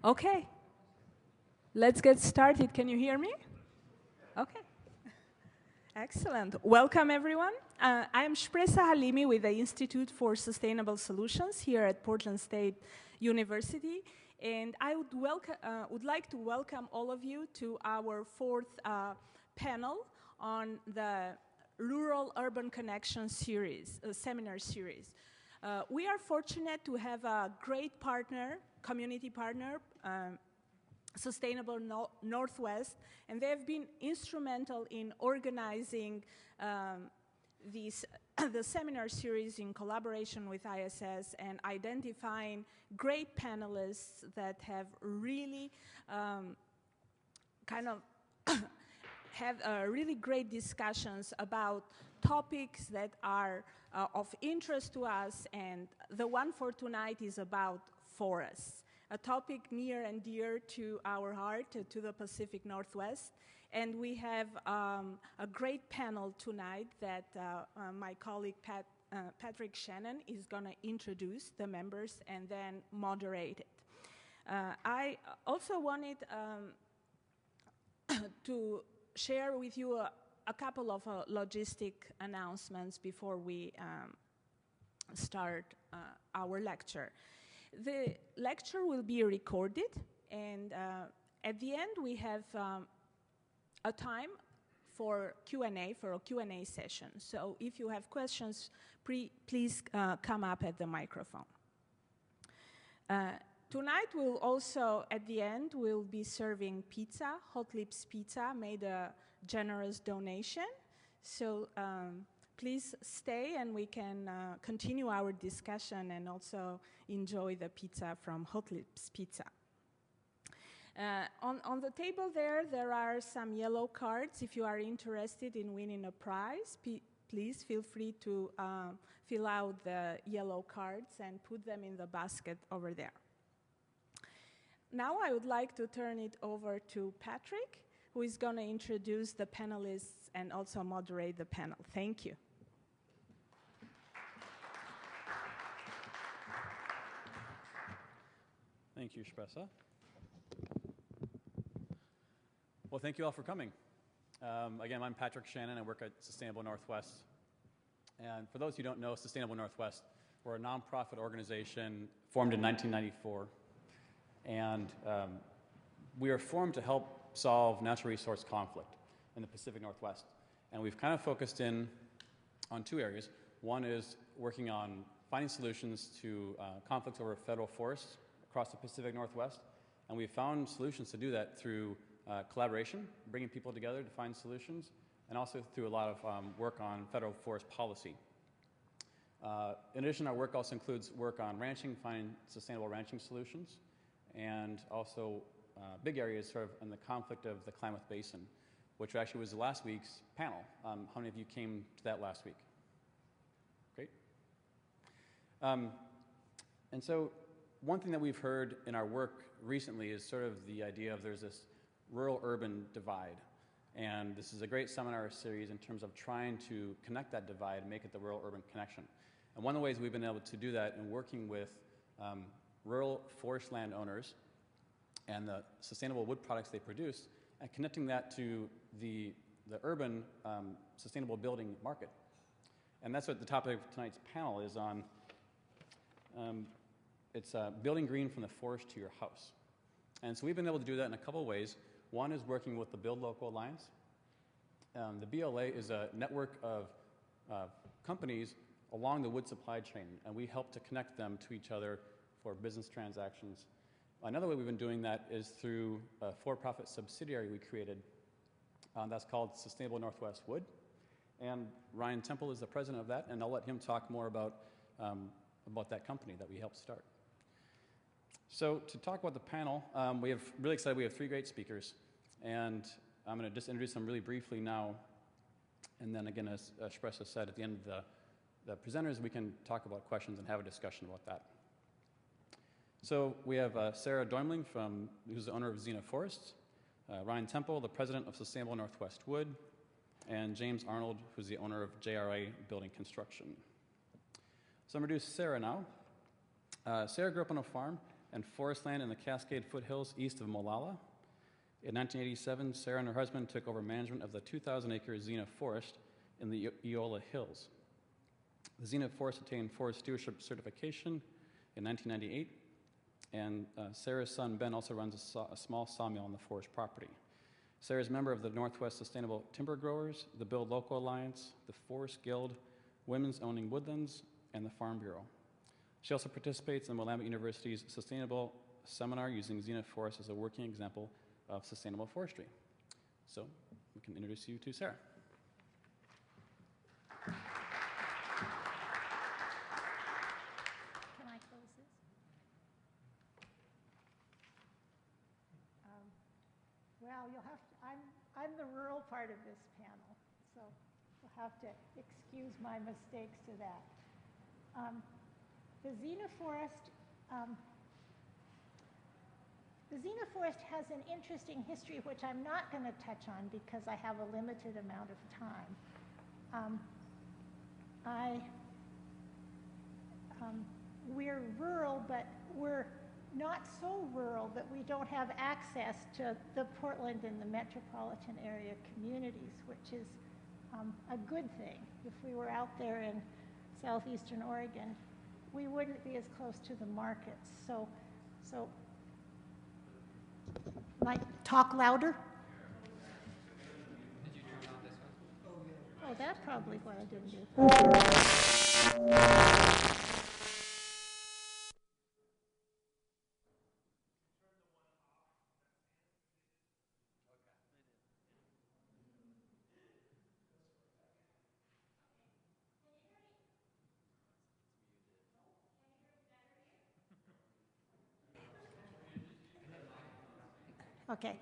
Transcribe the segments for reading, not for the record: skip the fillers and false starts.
Okay, let's get started. Can you hear me? Okay. Excellent. Welcome, everyone. I am Shpresa Halimi with the Institute for Sustainable Solutions here at Portland State University. And I would like to welcome all of you to our fourth panel on the Rural-Urban Connection series, seminar series. We are fortunate to have a great partner, community partner, Sustainable Northwest, and they have been instrumental in organizing the seminar series in collaboration with ISS and identifying great panelists that have really have really great discussions about topics that are of interest to us, and the one for tonight is about forests, a topic near and dear to our heart, to the Pacific Northwest. And we have a great panel tonight that my colleague Patrick Shannon is going to introduce the members and then moderate it. I also wanted to share with you a couple of logistic announcements before we start our lecture. The lecture will be recorded, and at the end we have a time for Q&A, for a Q&A session. So if you have questions, please come up at the microphone. Tonight we'll also, at the end, we'll be serving pizza. Hot Lips Pizza made a generous donation. So please stay and we can continue our discussion and also enjoy the pizza from Hot Lips Pizza. On the table there are some yellow cards. If you are interested in winning a prize, please feel free to fill out the yellow cards and put them in the basket over there. Now I would like to turn it over to Patrick, who is going to introduce the panelists and also moderate the panel. Thank you. Thank you, Shpresa. Well, thank you all for coming. Again, I'm Patrick Shannon. I work at Sustainable Northwest. And for those who don't know, Sustainable Northwest, we're a nonprofit organization formed in 1994. And we are formed to help solve natural resource conflict in the Pacific Northwest. And we've kind of focused in on two areas. One is working on finding solutions to conflicts over federal forests across the Pacific Northwest. And we've found solutions to do that through collaboration, bringing people together to find solutions, and also through a lot of work on federal forest policy. In addition, our work also includes work on ranching, finding sustainable ranching solutions, and also big areas sort of in the conflict of the Klamath Basin, which actually was last week's panel. How many of you came to that last week? Great. And so one thing that we've heard in our work recently is sort of the idea of there's this rural-urban divide. And this is a great seminar series in terms of trying to connect that divide and make it the rural-urban connection. And one of the ways we've been able to do that in working with rural forest land owners and the sustainable wood products they produce, and connecting that to the urban sustainable building market. And that's what the topic of tonight's panel is on. It's building green from the forest to your house. And so we've been able to do that in a couple of ways. One is working with the Build Local Alliance. The BLA is a network of companies along the wood supply chain, and we help to connect them to each other for business transactions. Another way we've been doing that is through a for-profit subsidiary we created that's called Sustainable Northwest Wood. And Ryan Temple is the president of that, and I'll let him talk more about that company that we helped start. So to talk about the panel, really excited, we have three great speakers. And I'm going to just introduce them really briefly now. And then again, as Shpresa said, at the end of the presenters, we can talk about questions and have a discussion about that. So we have Sarah Deumling, who's the owner of Xena Forests, Ryan Temple, the president of Sustainable Northwest Wood, and James Arnold, who's the owner of JRA Building Construction. So I'm going to introduce Sarah now. Sarah grew up on a farm and forest land in the Cascade foothills east of Molalla. In 1987, Sarah and her husband took over management of the 2,000-acre Xena forest in the Eola Hills. The Xena forest attained forest stewardship certification in 1998, and Sarah's son Ben also runs a small sawmill on the forest property. Sarah is a member of the Northwest Sustainable Timber Growers, the Build Local Alliance, the Forest Guild, Women's Owning Woodlands, and the Farm Bureau. She also participates in Willamette University's Sustainable Seminar using Xena Forest as a working example of sustainable forestry. So we can introduce you to Sarah. Can I close this? Well, you'll have to, I'm the rural part of this panel, so you'll have to excuse my mistakes to that. The Xena forest has an interesting history, which I'm not going to touch on because I have a limited amount of time. We're rural, but we're not so rural that we don't have access to the Portland and the metropolitan area communities, which is a good thing. If we were out there in southeastern Oregon, we wouldn't be as close to the markets. So like, talk louder? Did you turn on this one? Oh, that's probably what I didn't do. Okay.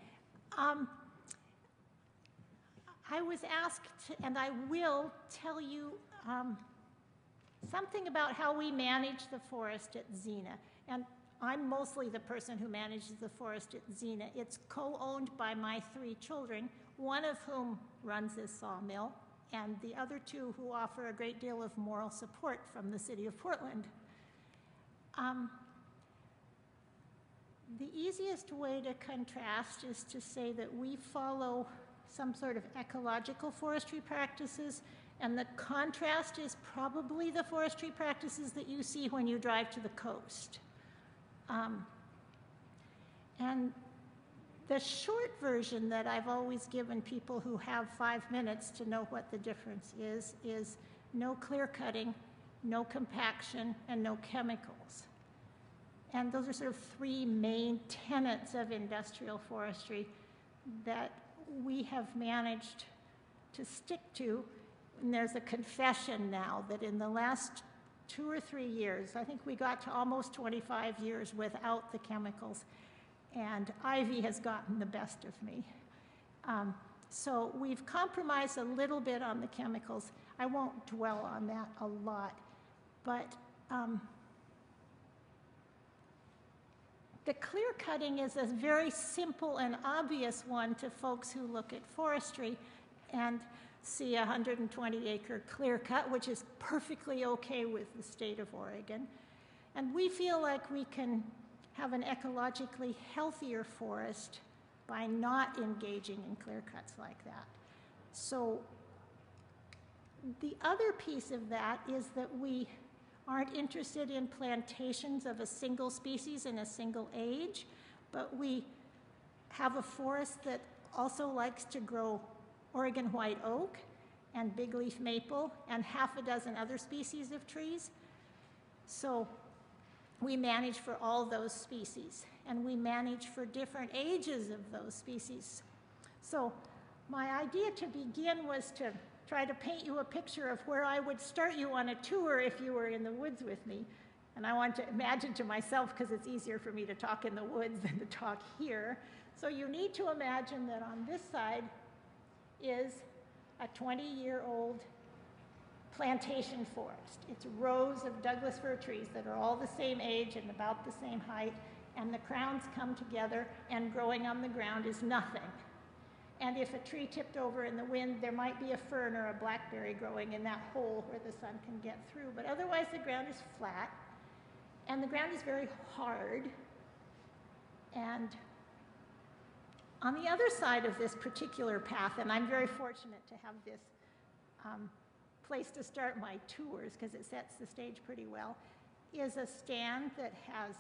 I was asked, and I will tell you something about how we manage the forest at Xena. And I'm mostly the person who manages the forest at Xena. It's co-owned by my 3 children, one of whom runs this sawmill, and the other 2 who offer a great deal of moral support from the city of Portland. The easiest way to contrast is to say that we follow some sort of ecological forestry practices, and the contrast is probably the forestry practices that you see when you drive to the coast. And the short version that I've always given people who have 5 minutes to know what the difference is no clear cutting, no compaction, and no chemicals. And those are sort of 3 main tenets of industrial forestry that we have managed to stick to. And there's a confession now that in the last 2 or 3 years, I think we got to almost 25 years without the chemicals, and ivy has gotten the best of me. So we've compromised a little bit on the chemicals. I won't dwell on that a lot, but the clear cutting is a very simple and obvious one to folks who look at forestry and see a 120-acre clear cut, which is perfectly okay with the state of Oregon. And we feel like we can have an ecologically healthier forest by not engaging in clear cuts like that. So the other piece of that is that we aren't interested in plantations of a single species in a single age, but we have a forest that also likes to grow Oregon white oak and big leaf maple and half a dozen other species of trees. So we manage for all those species, and we manage for different ages of those species. So my idea to begin was to try to paint you a picture of where I would start you on a tour if you were in the woods with me. And I want to imagine to myself, because it's easier for me to talk in the woods than to talk here. So you need to imagine that on this side is a 20-year-old plantation forest. It's rows of Douglas fir trees that are all the same age and about the same height, and the crowns come together, and growing on the ground is nothing. And if a tree tipped over in the wind, there might be a fern or a blackberry growing in that hole where the sun can get through. But otherwise, the ground is flat, and the ground is very hard, And on the other side of this particular path, and I'm very fortunate to have this place to start my tours because it sets the stage pretty well, is a stand that has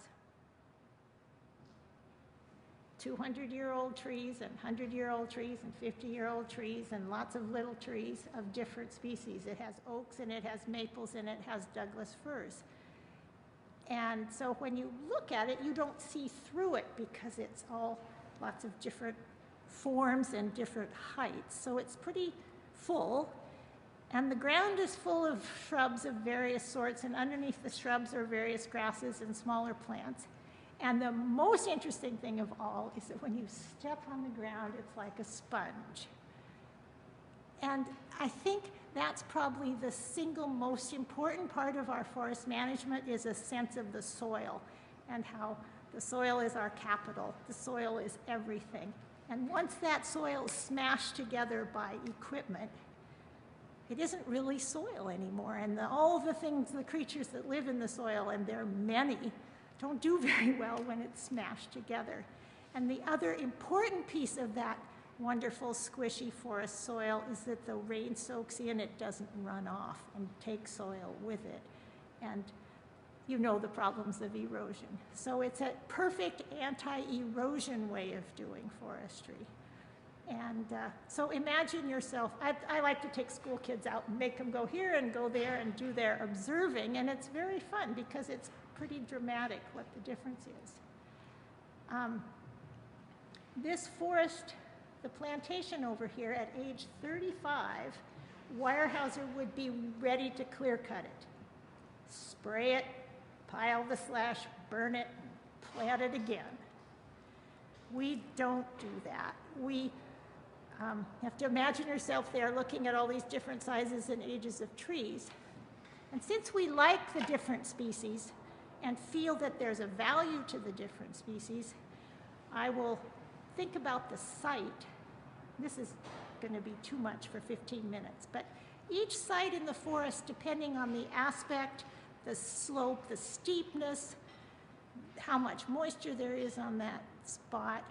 200-year-old trees and 100-year-old trees and 50-year-old trees and lots of little trees of different species. It has oaks and it has maples and it has Douglas firs. And so when you look at it, you don't see through it because it's all lots of different forms and different heights. So it's pretty full. And the ground is full of shrubs of various sorts, and underneath the shrubs are various grasses and smaller plants. And the most interesting thing of all is that when you step on the ground, it's like a sponge. And I think that's probably the single most important part of our forest management is a sense of the soil and how the soil is our capital. The soil is everything. And once that soil is smashed together by equipment, it isn't really soil anymore. And all the things, the creatures that live in the soil, and there are many, don't do very well when it's smashed together. And the other important piece of that wonderful squishy forest soil is that the rain soaks in, it doesn't run off and take soil with it. And you know the problems of erosion. So it's a perfect anti-erosion way of doing forestry. And so imagine yourself, I like to take school kids out and make them go here and go there and do their observing, and it's very fun because it's pretty dramatic what the difference is. This forest, the plantation over here at age 35, Weyerhaeuser would be ready to clear cut it. Spray it, pile the slash, burn it, plant it again. We don't do that. We have to imagine yourself there looking at all these different sizes and ages of trees. And since we like the different species and feel that there's a value to the different species, I will think about the site. This is going to be too much for 15 minutes, but each site in the forest, depending on the aspect, the slope, the steepness, how much moisture there is on that spot,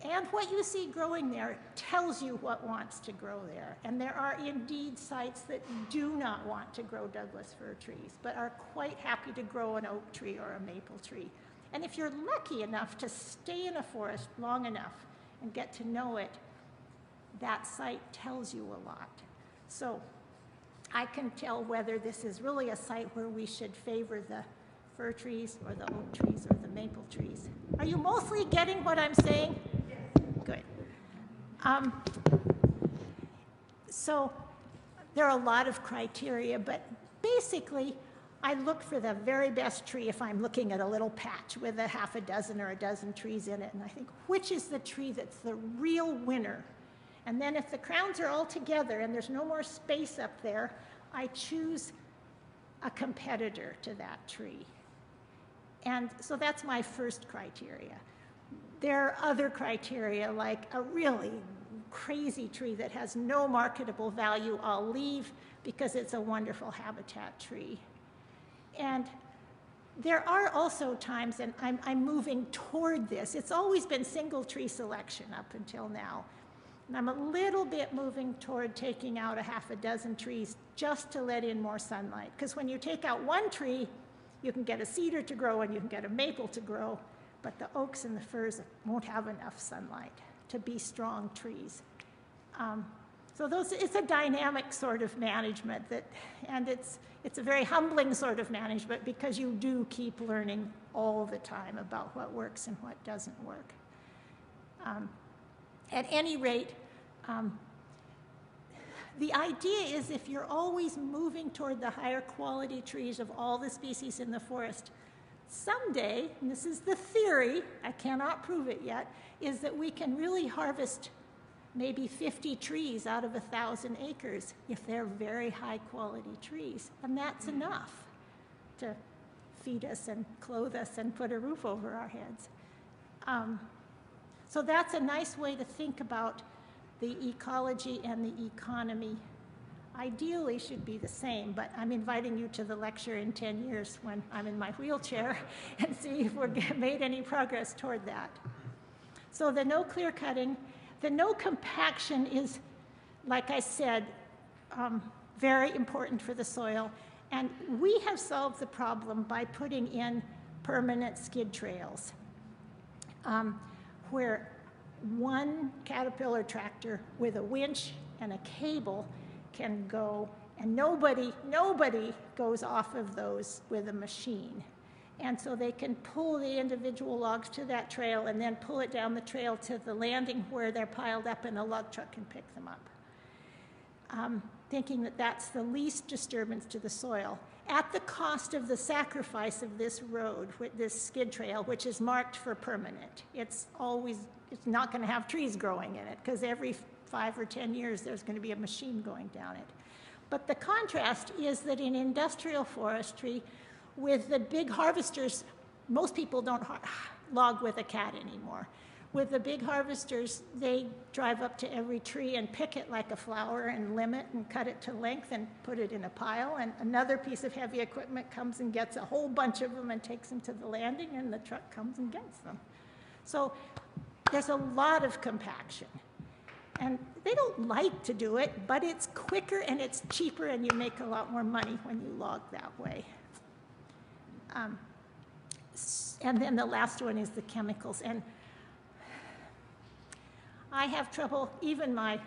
and what you see growing there tells you what wants to grow there. And there are indeed sites that do not want to grow Douglas fir trees, but are quite happy to grow an oak tree or a maple tree. And if you're lucky enough to stay in a forest long enough and get to know it, that site tells you a lot. So I can tell whether this is really a site where we should favor the fir trees or the oak trees or the maple trees. Are you mostly getting what I'm saying? Yes. Good. So there are a lot of criteria, but basically I look for the very best tree if I'm looking at a little patch with a half a dozen or a dozen trees in it, and I think, which is the tree that's the real winner? And then if the crowns are all together and there's no more space up there, I choose a competitor to that tree. And so that's my first criteria. There are other criteria, like a really crazy tree that has no marketable value, I'll leave because it's a wonderful habitat tree. And there are also times, and I'm moving toward this, it's always been single tree selection up until now. And I'm a little bit moving toward taking out a half a dozen trees just to let in more sunlight. Because when you take out one tree, you can get a cedar to grow and you can get a maple to grow, but the oaks and the firs won't have enough sunlight to be strong trees. So it's a dynamic sort of management and it's a very humbling sort of management because you do keep learning all the time about what works and what doesn't work. At any rate, the idea is if you're always moving toward the higher quality trees of all the species in the forest, someday, and this is the theory, I cannot prove it yet, is that we can really harvest maybe 50 trees out of 1,000 acres if they're very high quality trees. And that's enough to feed us and clothe us and put a roof over our heads. So that's a nice way to think about the ecology and the economy. Ideally should be the same, but I'm inviting you to the lecture in 10 years when I'm in my wheelchair and see if we've made any progress toward that. So the no clear cutting, the no compaction is, like I said, very important for the soil. And we have solved the problem by putting in permanent skid trails, where one Caterpillar tractor with a winch and a cable can go, and nobody goes off of those with a machine. And so they can pull the individual logs to that trail and then pull it down the trail to the landing where they're piled up, and a log truck can pick them up. Thinking that that's the least disturbance to the soil, at the cost of the sacrifice of this road, with this skid trail, which is marked for permanent. It's not going to have trees growing in it, because every 5 or 10 years there's going to be a machine going down it. But the contrast is that in industrial forestry, with the big harvesters, most people don't log with a cat anymore. With the big harvesters, they drive up to every tree and pick it like a flower and limb it and cut it to length and put it in a pile. And another piece of heavy equipment comes and gets a whole bunch of them and takes them to the landing, and the truck comes and gets them. So there's a lot of compaction. And they don't like to do it, but it's quicker and it's cheaper, and you make a lot more money when you log that way. And then the last one is the chemicals. And I have trouble, even my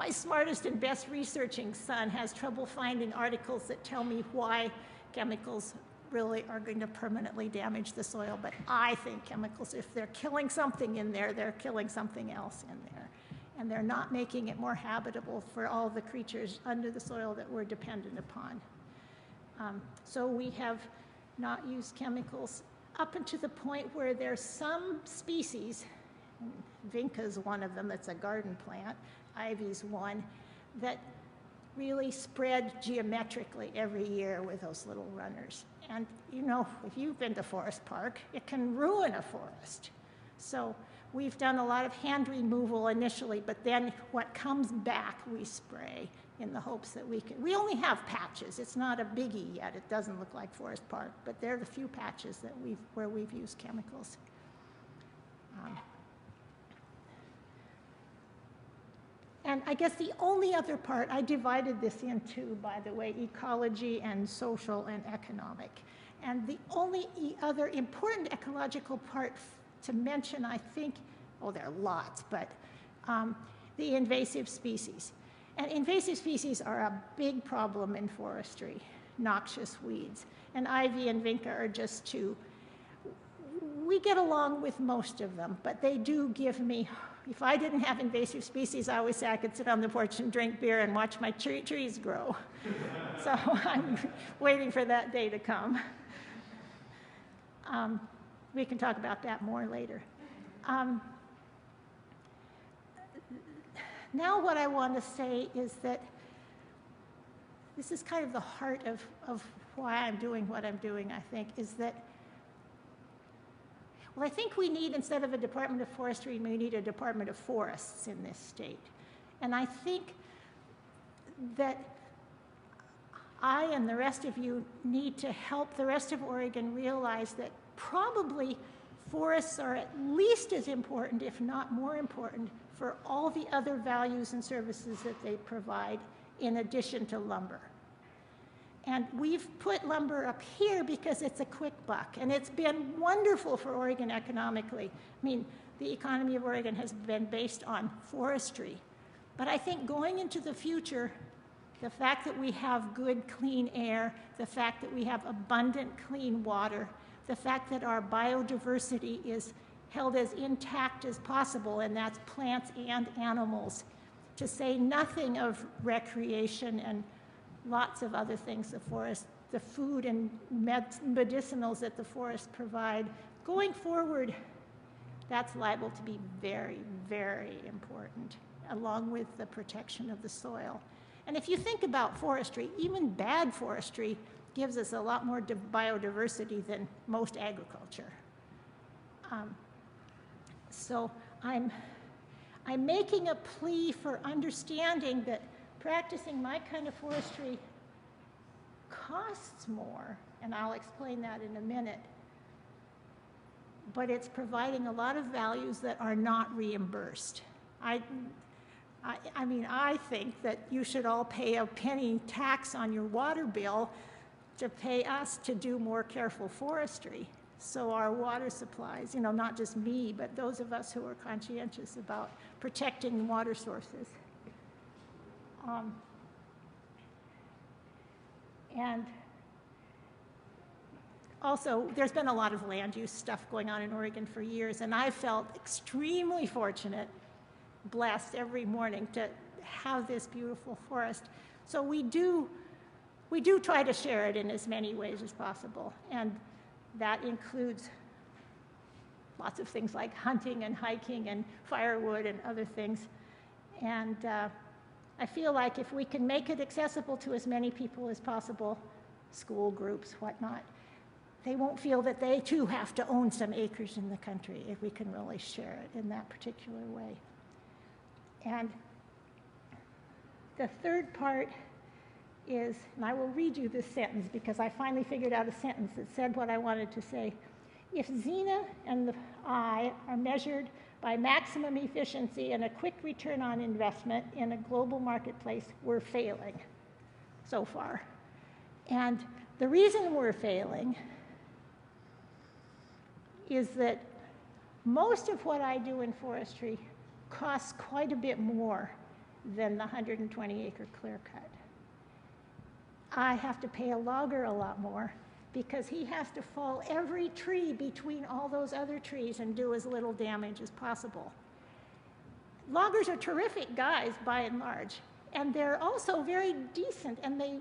smartest and best researching son has trouble finding articles that tell me why chemicals really are going to permanently damage the soil. But I think chemicals, if they're killing something in there, they're killing something else in there. And they're not making it more habitable for all the creatures under the soil that we're dependent upon. So we have not used chemicals up until the point where there's some species, Vinca's one of them, that's a garden plant, Ivy's one, that really spread geometrically every year with those little runners. And you know, if you've been to Forest Park, it can ruin a forest. So we've done a lot of hand removal initially, but then what comes back we spray in the hopes that we only have patches. It's not a biggie yet. It doesn't look like Forest Park, but there are the few patches that where we've used chemicals. And I guess the only other part, I divided this into, by the way, ecology and social and economic. And the only other important ecological part to mention, I think, there are lots, but the invasive species. And invasive species are a big problem in forestry, noxious weeds. And ivy and vinca are just two. We get along with most of them, but they do give me, if I didn't have invasive species, I always say I could sit on the porch and drink beer and watch my trees grow. So I'm waiting for that day to come. We can talk about that more later. Now what I want to say is that this is kind of the heart of why I'm doing what I'm doing, I think, is that, well, I think we need, instead of a Department of Forestry, we need a Department of Forests in this state. And I think that I and the rest of you need to help the rest of Oregon realize that probably forests are at least as important, if not more important, for all the other values and services that they provide in addition to lumber. And we've put lumber up here because it's a quick buck, and it's been wonderful for Oregon economically. I mean, the economy of Oregon has been based on forestry. But I think going into the future, the fact that we have good, clean air, the fact that we have abundant, clean water, the fact that our biodiversity is held as intact as possible, and that's plants and animals, to say nothing of recreation and lots of other things the forest, the food and medicinals that the forest provide. Going forward, that's liable to be very, very important, along with the protection of the soil. And if you think about forestry, even bad forestry gives us a lot more biodiversity than most agriculture. So I'm making a plea for understanding that practicing my kind of forestry costs more, and I'll explain that in a minute. but it's providing a lot of values that are not reimbursed. I mean, I think that you should all pay a penny tax on your water bill to pay us to do more careful forestry. So our water supplies, you know, not just me, but those of us who are conscientious about protecting water sources. And also, there's been a lot of land use stuff going on in Oregon for years, and I felt extremely fortunate, blessed every morning to have this beautiful forest. So we do try to share it in as many ways as possible, and that includes lots of things like hunting and hiking and firewood and other things. And I feel like if we can make it accessible to as many people as possible, school groups, whatnot, they won't feel that they too have to own some acres in the country if we can really share it in that particular way. And the third part is, and I will read you this sentence because I finally figured out a sentence that said what I wanted to say. If Xena and I are measured by maximum efficiency and a quick return on investment in a global marketplace, we're failing so far. And the reason we're failing is that most of what I do in forestry costs quite a bit more than the 120-acre clear cut. I have to pay a logger a lot more because he has to fall every tree between all those other trees and do as little damage as possible. Loggers are terrific guys by and large, and they're also very decent, and they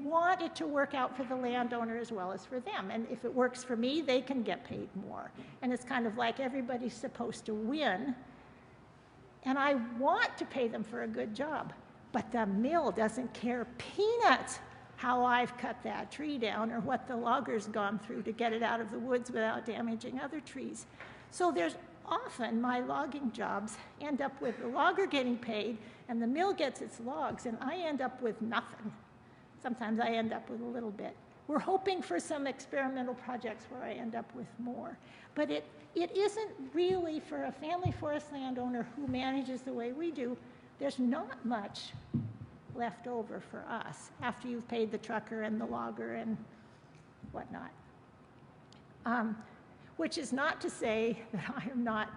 want it to work out for the landowner as well as for them. And if it works for me, they can get paid more. And it's kind of like everybody's supposed to win. And I want to pay them for a good job, but the mill doesn't care peanuts how I've cut that tree down or what the logger's gone through to get it out of the woods without damaging other trees. So there's often my logging jobs end up with the logger getting paid and the mill gets its logs, and I end up with nothing. Sometimes I end up with a little bit. We're hoping for some experimental projects where I end up with more. But it isn't really for a family forest landowner who manages the way we do. There's not much left over for us after you've paid the trucker and the logger and whatnot. Which is not to say that I am not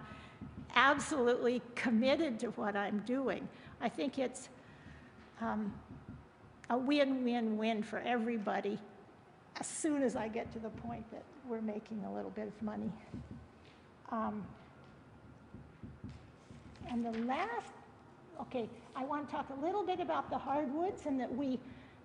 absolutely committed to what I'm doing. I think it's a win-win-win for everybody as soon as I get to the point that we're making a little bit of money. And the last, okay, I want to talk a little bit about the hardwoods and that we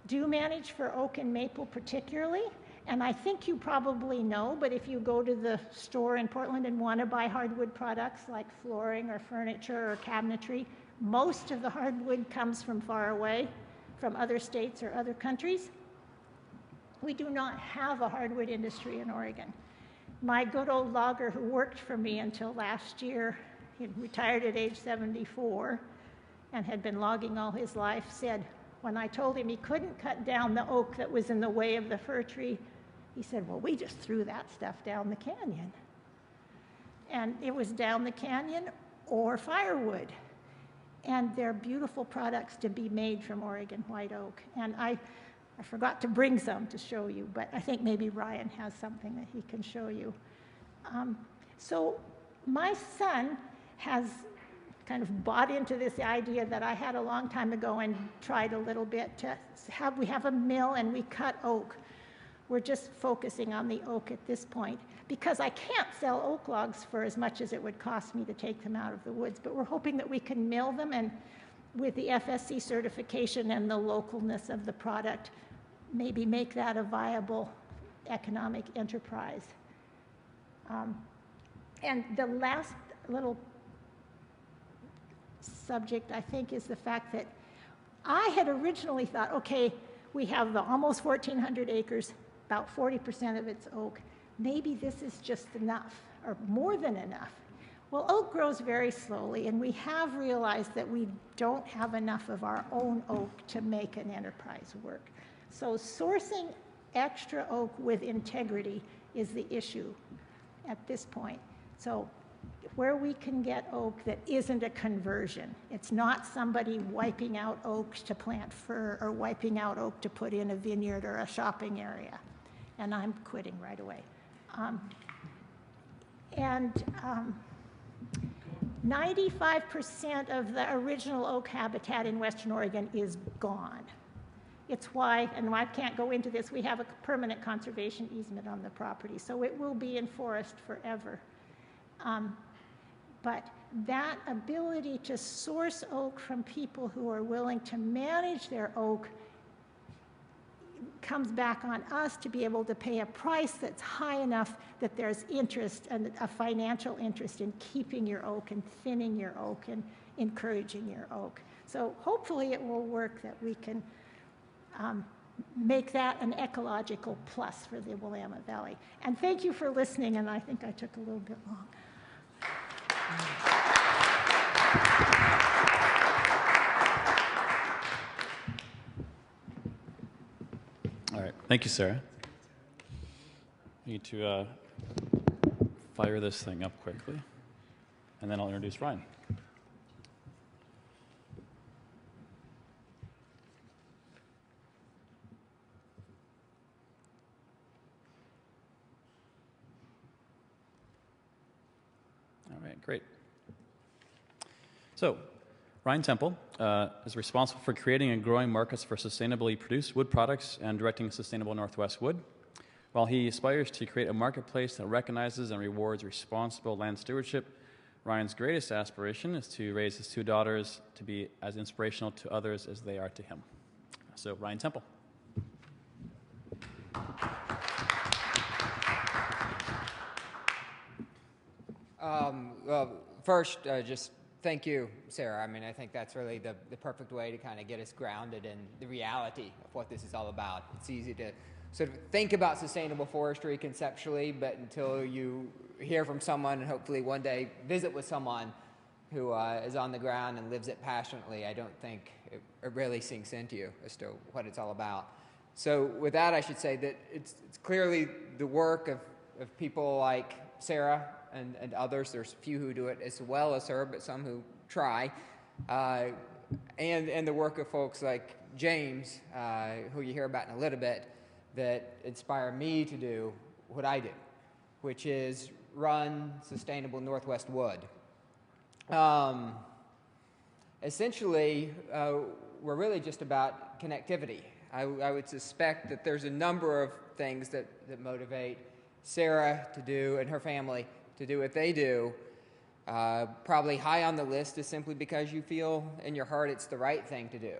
do manage for oak and maple particularly. And I think you probably know, but if you go to the store in Portland and want to buy hardwood products like flooring or furniture or cabinetry, most of the hardwood comes from far away, from other states or other countries. We do not have a hardwood industry in Oregon. My good old logger who worked for me until last year, he retired at age 74 and had been logging all his life, said, when I told him he couldn't cut down the oak that was in the way of the fir tree, he said, well, we just threw that stuff down the canyon. And it was down the canyon or firewood. And they're beautiful products to be made from Oregon white oak. And I forgot to bring some to show you, but I think maybe Ryan has something that he can show you. So my son has kind of bought into this idea that I had a long time ago and tried a little bit to have, we have a mill and we cut oak. We're just focusing on the oak at this point because I can't sell oak logs for as much as it would cost me to take them out of the woods, but we're hoping that we can mill them, and with the FSC certification and the localness of the product, maybe make that a viable economic enterprise. And the last little subject, I think, is the fact that I had originally thought, okay, we have the almost 1,400 acres, about 40% of it's oak. Maybe this is just enough, or more than enough. Well, oak grows very slowly, and we have realized that we don't have enough of our own oak to make an enterprise work. So sourcing extra oak with integrity is the issue. at this point. So where we can get oak that isn't a conversion. It's not somebody wiping out oak to plant fir or wiping out oak to put in a vineyard or a shopping area. And I'm quitting right away. 95% of the original oak habitat in Western Oregon is gone. It's why, and I can't go into this, we have a permanent conservation easement on the property, so it will be in forest forever. But that ability to source oak from people who are willing to manage their oak comes back on us to be able to pay a price that's high enough that there's interest and a financial interest in keeping your oak and thinning your oak and encouraging your oak. So hopefully it will work that we can make that an ecological plus for the Willamette Valley. And thank you for listening, and I think I took a little bit long. All right, thank you, Sarah. I need to fire this thing up quickly, and then I'll introduce Ryan. All right, great. So, Ryan Temple is responsible for creating and growing markets for sustainably produced wood products and directing Sustainable Northwest Wood, while he aspires to create a marketplace that recognizes and rewards responsible land stewardship. Ryan's greatest aspiration is to raise his two daughters to be as inspirational to others as they are to him. So, Ryan Temple. Well, first, just thank you, Sarah. I mean, I think that's really the perfect way to kind of get us grounded in the reality of what this is all about. It's easy to sort of think about sustainable forestry conceptually, but until you hear from someone and hopefully one day visit with someone who is on the ground and lives it passionately, I don't think it really sinks into you as to what it's all about. So with that, I should say that it's clearly the work of people like Sarah and others. There's a few who do it as well as her, but some who try. And the work of folks like James, who you hear about in a little bit, that inspire me to do what I do, which is run Sustainable Northwest Wood. Essentially, we're really just about connectivity. I would suspect that there's a number of things that motivate Sarah to do and her family to do what they do. Probably high on the list is simply because you feel in your heart it's the right thing to do.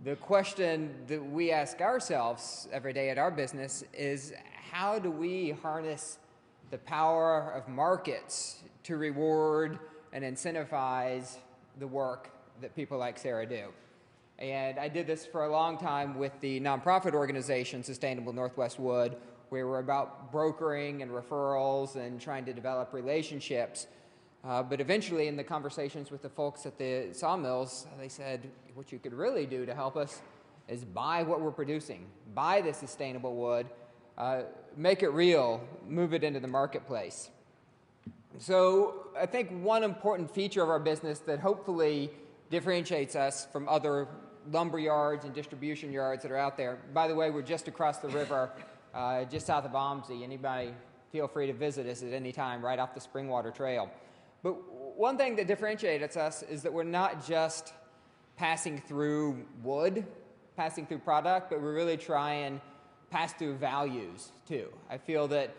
The question that we ask ourselves every day at our business is, how do we harness the power of markets to reward and incentivize the work that people like Sarah do? And I did this for a long time with the nonprofit organization Sustainable Northwest Wood, where we're about brokering and referrals and trying to develop relationships. But eventually, in the conversations with the folks at the sawmills, they said, what you could really do to help us is buy what we're producing, buy the sustainable wood, make it real, move it into the marketplace. So I think one important feature of our business that hopefully differentiates us from other lumber yards and distribution yards that are out there. By the way, we're just across the river, just south of Omsey. Anybody feel free to visit us at any time, right off the Springwater Trail. But one thing that differentiates us is that we're not just passing through wood, passing through product, but we really try and pass through values too. I feel that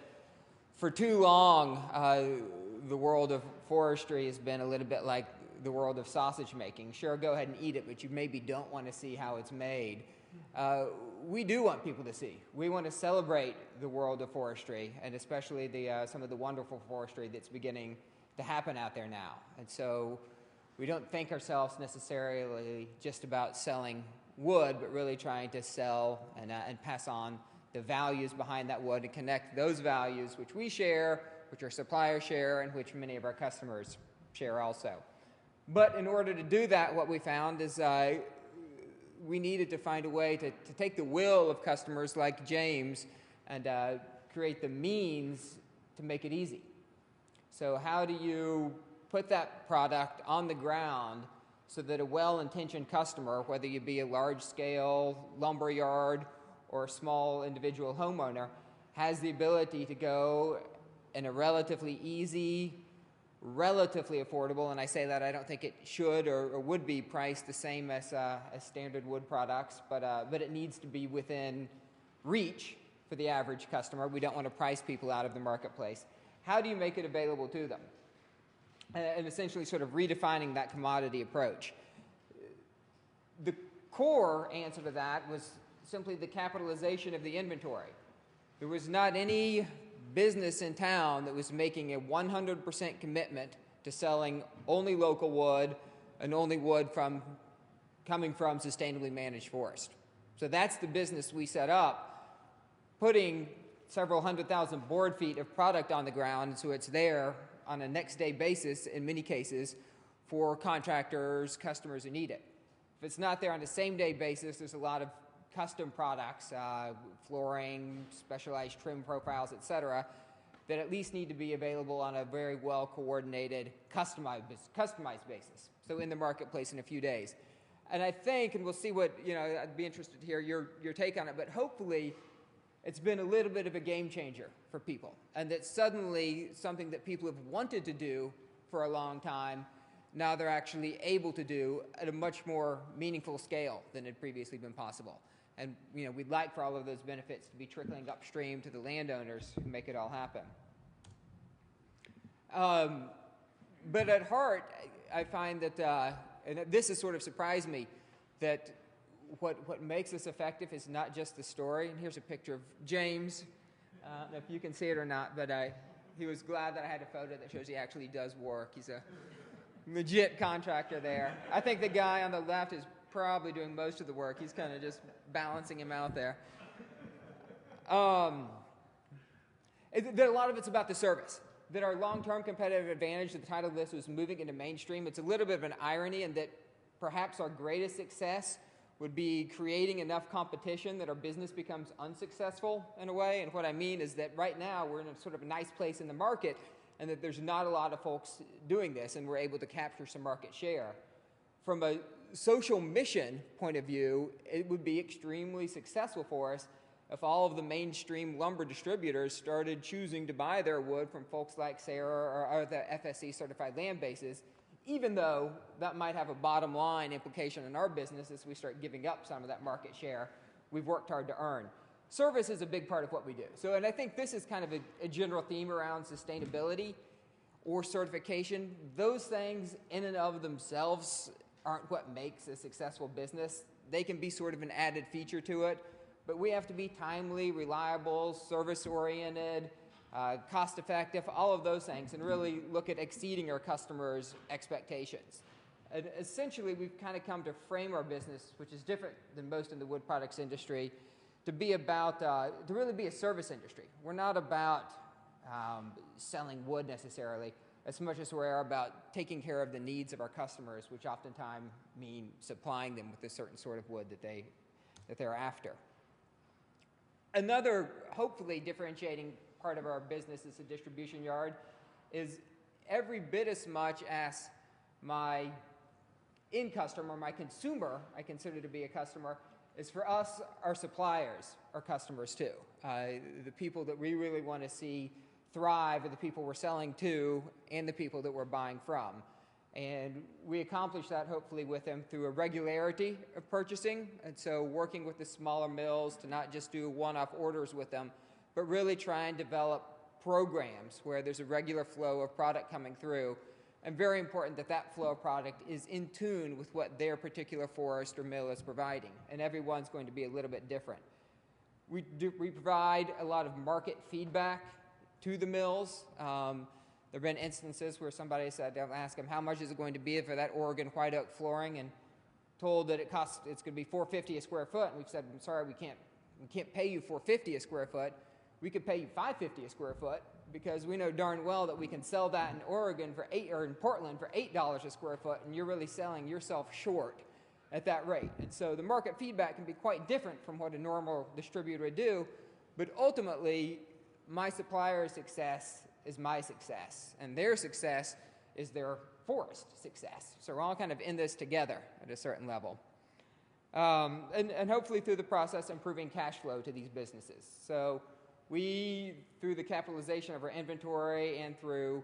for too long, the world of forestry has been a little bit like the world of sausage making. Sure, go ahead and eat it, but you maybe don't want to see how it's made. We do want people to see. We want to celebrate the world of forestry, and especially some of the wonderful forestry that's beginning to happen out there now. And so we don't think ourselves necessarily just about selling wood, but really trying to sell and pass on the values behind that wood and connect those values which we share, which our suppliers share, and which many of our customers share also. But in order to do that, what we found is we needed to find a way to take the will of customers like James and create the means to make it easy. So how do you put that product on the ground so that a well-intentioned customer, whether you be a large-scale lumber yard or a small individual homeowner, has the ability to go in a relatively easy, relatively affordable, and I say that I don't think it should or would be priced the same as standard wood products, but it needs to be within reach for the average customer. We don't want to price people out of the marketplace. How do you make it available to them? And essentially sort of redefining that commodity approach. The core answer to that was simply the capitalization of the inventory. There was not any business in town that was making a 100% commitment to selling only local wood and only wood coming from sustainably managed forest. So that's the business we set up, putting several 100,000 board feet of product on the ground so it's there on a next-day basis, in many cases, for contractors, customers who need it. If it's not there on a same-day basis, there's a lot of custom products, flooring, specialized trim profiles, etc., that at least need to be available on a very well-coordinated, customized basis, so in the marketplace in a few days. And I think, and we'll see what, I'd be interested to hear your take on it, but hopefully it's been a little bit of a game changer for people, and that suddenly something that people have wanted to do for a long time, now they're actually able to do at a much more meaningful scale than had previously been possible. And we'd like for all of those benefits to be trickling upstream to the landowners who make it all happen. But at heart, I find that, and this has sort of surprised me, that what makes us effective is not just the story. And here's a picture of James. I don't know if you can see it or not, but he was glad that I had a photo that shows he actually does work. He's a legit contractor there. I think the guy on the left is probably doing most of the work. He's kind of just balancing him out there. That a lot of it's about the service. That our long-term competitive advantage, the title of this was moving into mainstream. It's a little bit of an irony in that perhaps our greatest success would be creating enough competition that our business becomes unsuccessful in a way. And what I mean is that right now we're in a sort of a nice place in the market and that there's not a lot of folks doing this, and we're able to capture some market share. From a social mission point of view, it would be extremely successful for us if all of the mainstream lumber distributors started choosing to buy their wood from folks like Sarah or the FSC certified land bases, even though that might have a bottom line implication in our business as we start giving up some of that market share we've worked hard to earn. Service is a big part of what we do. So, and I think this is kind of a general theme around sustainability or certification. Those things in and of themselves aren't what makes a successful business. They can be sort of an added feature to it, but we have to be timely, reliable, service-oriented, cost-effective, all of those things, and really look at exceeding our customers' expectations. And essentially, we've kind of come to frame our business, which is different than most in the wood products industry, to be about, to really be a service industry. We're not about selling wood necessarily, as much as we are about taking care of the needs of our customers, which oftentimes mean supplying them with a certain sort of wood that they're after. Another, hopefully, differentiating part of our business as a distribution yard is every bit as much as my end customer, my consumer, I consider to be a customer, is for us, our suppliers are customers too. The people that we really want to see thrive are the people we're selling to and the people that we're buying from. And we accomplish that hopefully with them through a regularity of purchasing, and so working with the smaller mills to not just do one-off orders with them, but really try and develop programs where there's a regular flow of product coming through, and very important that that flow of product is in tune with what their particular forest or mill is providing, and everyone's going to be a little bit different. We provide a lot of market feedback to the mills. There have been instances where somebody said, I'll ask them, how much is it going to be for that Oregon white oak flooring? And told that it's going to be $4.50 a square foot. And we've said, I'm sorry, we can't pay you $4.50 a square foot. We could pay you $5.50 a square foot because we know darn well that we can sell that in Oregon for or in Portland for $8 a square foot, and you're really selling yourself short at that rate. And so the market feedback can be quite different from what a normal distributor would do, but ultimately, my supplier's success is my success, and their success is their forest success. So we're all kind of in this together at a certain level. And hopefully through the process improving cash flow to these businesses. So we, through the capitalization of our inventory and through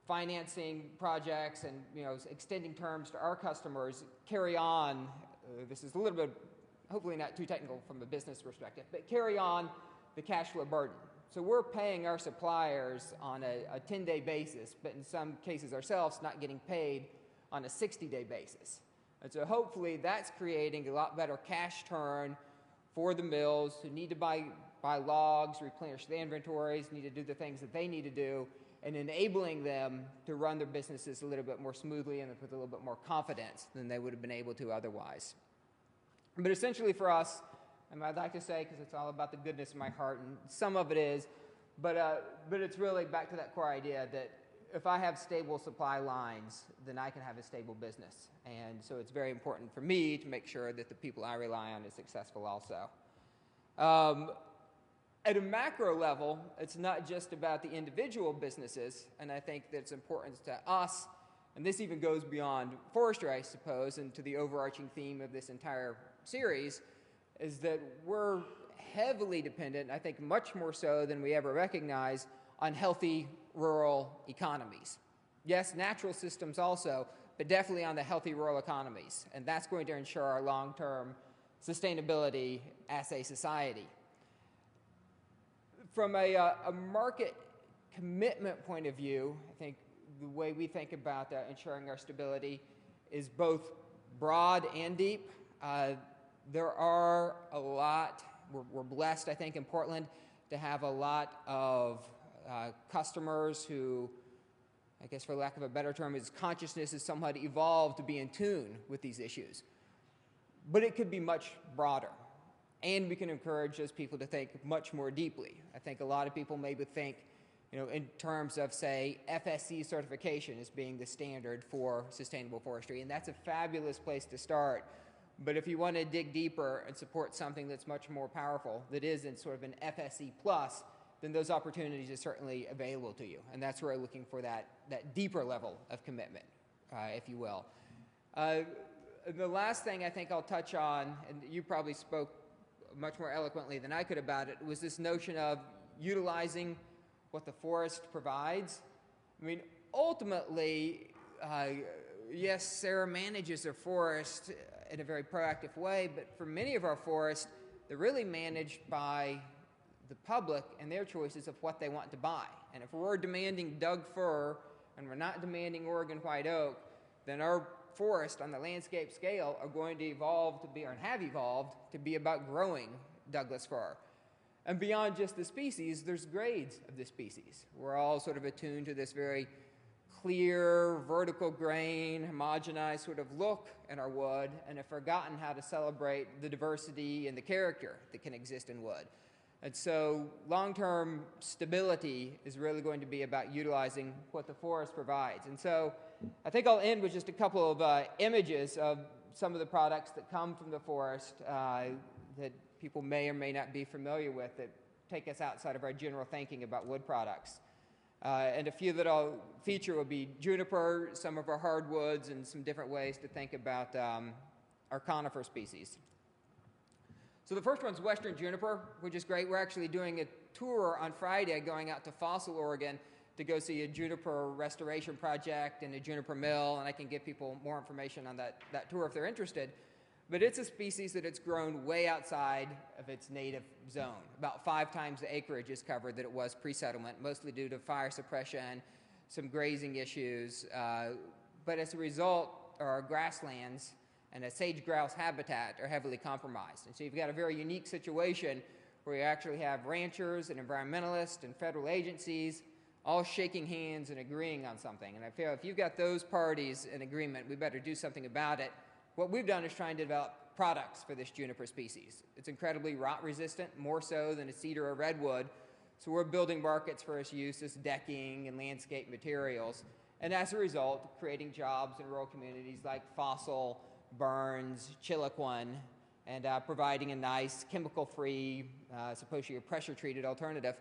financing projects and extending terms to our customers, carry on, this is a little bit, hopefully not too technical from a business perspective, but carry on the cash flow burden. So we're paying our suppliers on a 10-day basis, but in some cases ourselves not getting paid on a 60-day basis. And so hopefully that's creating a lot better cash turn for the mills who need to buy logs, replenish their inventories, need to do the things that they need to do, and enabling them to run their businesses a little bit more smoothly and with a little bit more confidence than they would have been able to otherwise. But essentially for us, and I'd like to say, because it's all about the goodness of my heart, and some of it is, but it's really back to that core idea that if I have stable supply lines, then I can have a stable business. And so it's very important for me to make sure that the people I rely on is successful also. At a macro level, it's not just about the individual businesses, and I think that it's important to us, and this even goes beyond forestry, I suppose, and to the overarching theme of this entire series, is that we're heavily dependent, I think much more so than we ever recognize, on healthy rural economies. Yes, natural systems also, but definitely on the healthy rural economies, and that's going to ensure our long-term sustainability as a society. From a market commitment point of view, I think the way we think about ensuring our stability is both broad and deep. There are a lot, we're blessed, I think, in Portland to have a lot of customers who, I guess for lack of a better term, his consciousness has somewhat evolved to be in tune with these issues. But it could be much broader. And we can encourage those people to think much more deeply. I think a lot of people maybe think, in terms of, say, FSC certification as being the standard for sustainable forestry, and that's a fabulous place to start. But if you want to dig deeper and support something that's much more powerful, that is in sort of an FSC plus, then those opportunities are certainly available to you. And that's where we're looking for that deeper level of commitment, if you will. The last thing I think I'll touch on, and you probably spoke much more eloquently than I could about it, was this notion of utilizing what the forest provides. I mean, ultimately, yes, Sarah manages her forest in a very proactive way, but for many of our forests, they're really managed by the public and their choices of what they want to buy. And if we're demanding Doug fir and we're not demanding Oregon white oak, then our forests on the landscape scale are going to evolve to be, or have evolved to be about growing Douglas fir. And beyond just the species, there's grades of the species. We're all sort of attuned to this very clear, vertical grain, homogenized sort of look in our wood, and have forgotten how to celebrate the diversity and the character that can exist in wood. And so long-term stability is really going to be about utilizing what the forest provides. And so I think I'll end with just a couple of images of some of the products that come from the forest that people may or may not be familiar with that take us outside of our general thinking about wood products. And a few that I'll feature will be juniper, some of our hardwoods, and some different ways to think about our conifer species. So the first one's Western juniper, which is great. We're actually doing a tour on Friday going out to Fossil, Oregon to go see a juniper restoration project and a juniper mill, and I can give people more information on that tour if they're interested. But it's a species that it's grown way outside of its native zone. About 5 times the acreage is covered that it was pre-settlement, mostly due to fire suppression, some grazing issues. But as a result, our grasslands and a sage grouse habitat are heavily compromised. And so you've got a very unique situation where you actually have ranchers and environmentalists and federal agencies all shaking hands and agreeing on something. And I feel if you've got those parties in agreement, we better do something about it. What we've done is trying to develop products for this juniper species. It's incredibly rot resistant, more so than a cedar or redwood. So we're building markets for its use as decking and landscape materials. And as a result, creating jobs in rural communities like Fossil, Burns, Chiloquin, and providing a nice chemical-free, supposedly pressure-treated alternative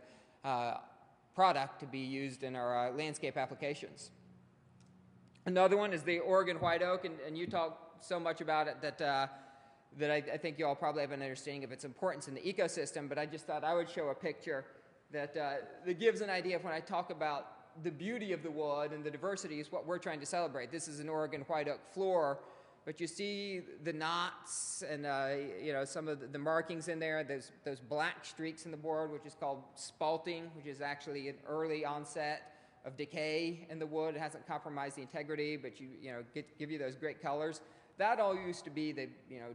product to be used in our landscape applications. Another one is the Oregon white oak, and you talk so much about it that I think you all probably have an understanding of its importance in the ecosystem, but I just thought I would show a picture that gives an idea of when I talk about the beauty of the wood and the diversity is what we're trying to celebrate. This is an Oregon white oak floor, but you see the knots and some of the markings in there, those black streaks in the board, which is called spalting, which is actually an early onset of decay in the wood. It hasn't compromised the integrity, but give you those great colors. That all used to be the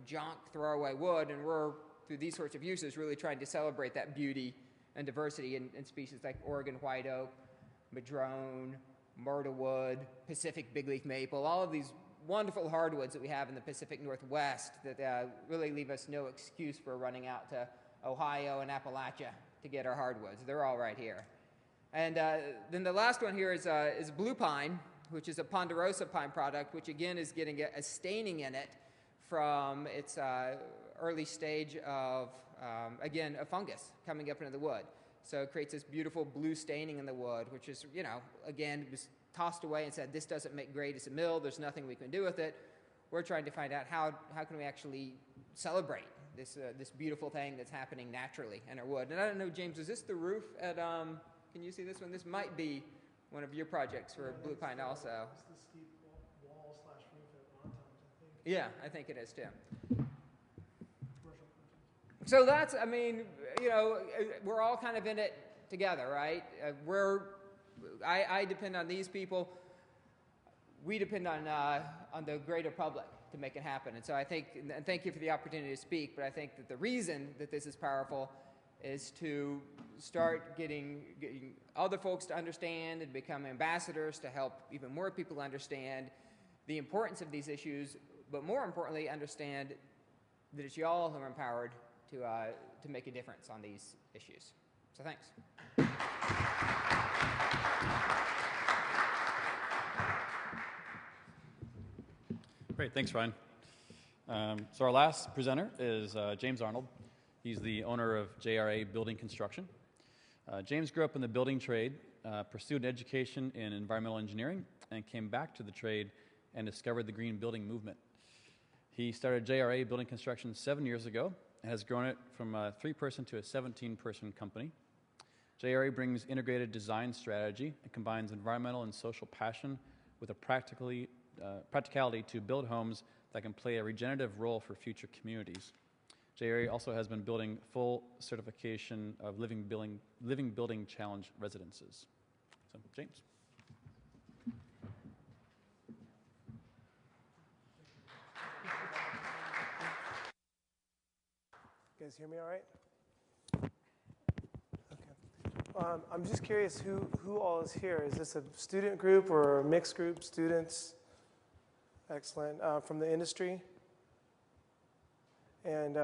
junk throwaway wood, and we're, through these sorts of uses, really trying to celebrate that beauty and diversity in species like Oregon white oak, madrone, myrtle wood, Pacific bigleaf maple, all of these wonderful hardwoods that we have in the Pacific Northwest that really leave us no excuse for running out to Ohio and Appalachia to get our hardwoods. They're all right here. And then the last one here is blue pine, which is a ponderosa pine product, which again is getting a staining in it from its early stage of, again, a fungus coming up into the wood. So it creates this beautiful blue staining in the wood, which is, again, was tossed away and said, this doesn't make great as a mill, there's nothing we can do with it. We're trying to find out how can we actually celebrate this beautiful thing that's happening naturally in our wood. And I don't know, James, is this the roof at, can you see this one? This might be one of your projects for blue pine also. It's the steep wall/roof at Montauk, I think. Yeah, I think it is too. So that's, we're all kind of in it together, right? I depend on these people. We depend on the greater public to make it happen. And so I think, and thank you for the opportunity to speak, but I think that the reason that this is powerful is to start getting other folks to understand and become ambassadors to help even more people understand the importance of these issues, but more importantly, understand that it's y'all who are empowered to make a difference on these issues. So thanks. Great, thanks, Ryan. So our last presenter is James Arnold. He's the owner of JRA Building Construction. James grew up in the building trade, pursued an education in environmental engineering, and came back to the trade and discovered the green building movement. He started JRA Building Construction 7 years ago and has grown it from a 3-person to a 17-person company. JRA brings integrated design strategy and combines environmental and social passion with a practicality to build homes that can play a regenerative role for future communities. JRA also has been building full certification of Living Building Challenge residences. So, James. You guys hear me all right? Okay. I'm just curious who all is here. Is this a student group or a mixed group? Students? Excellent. From the industry? And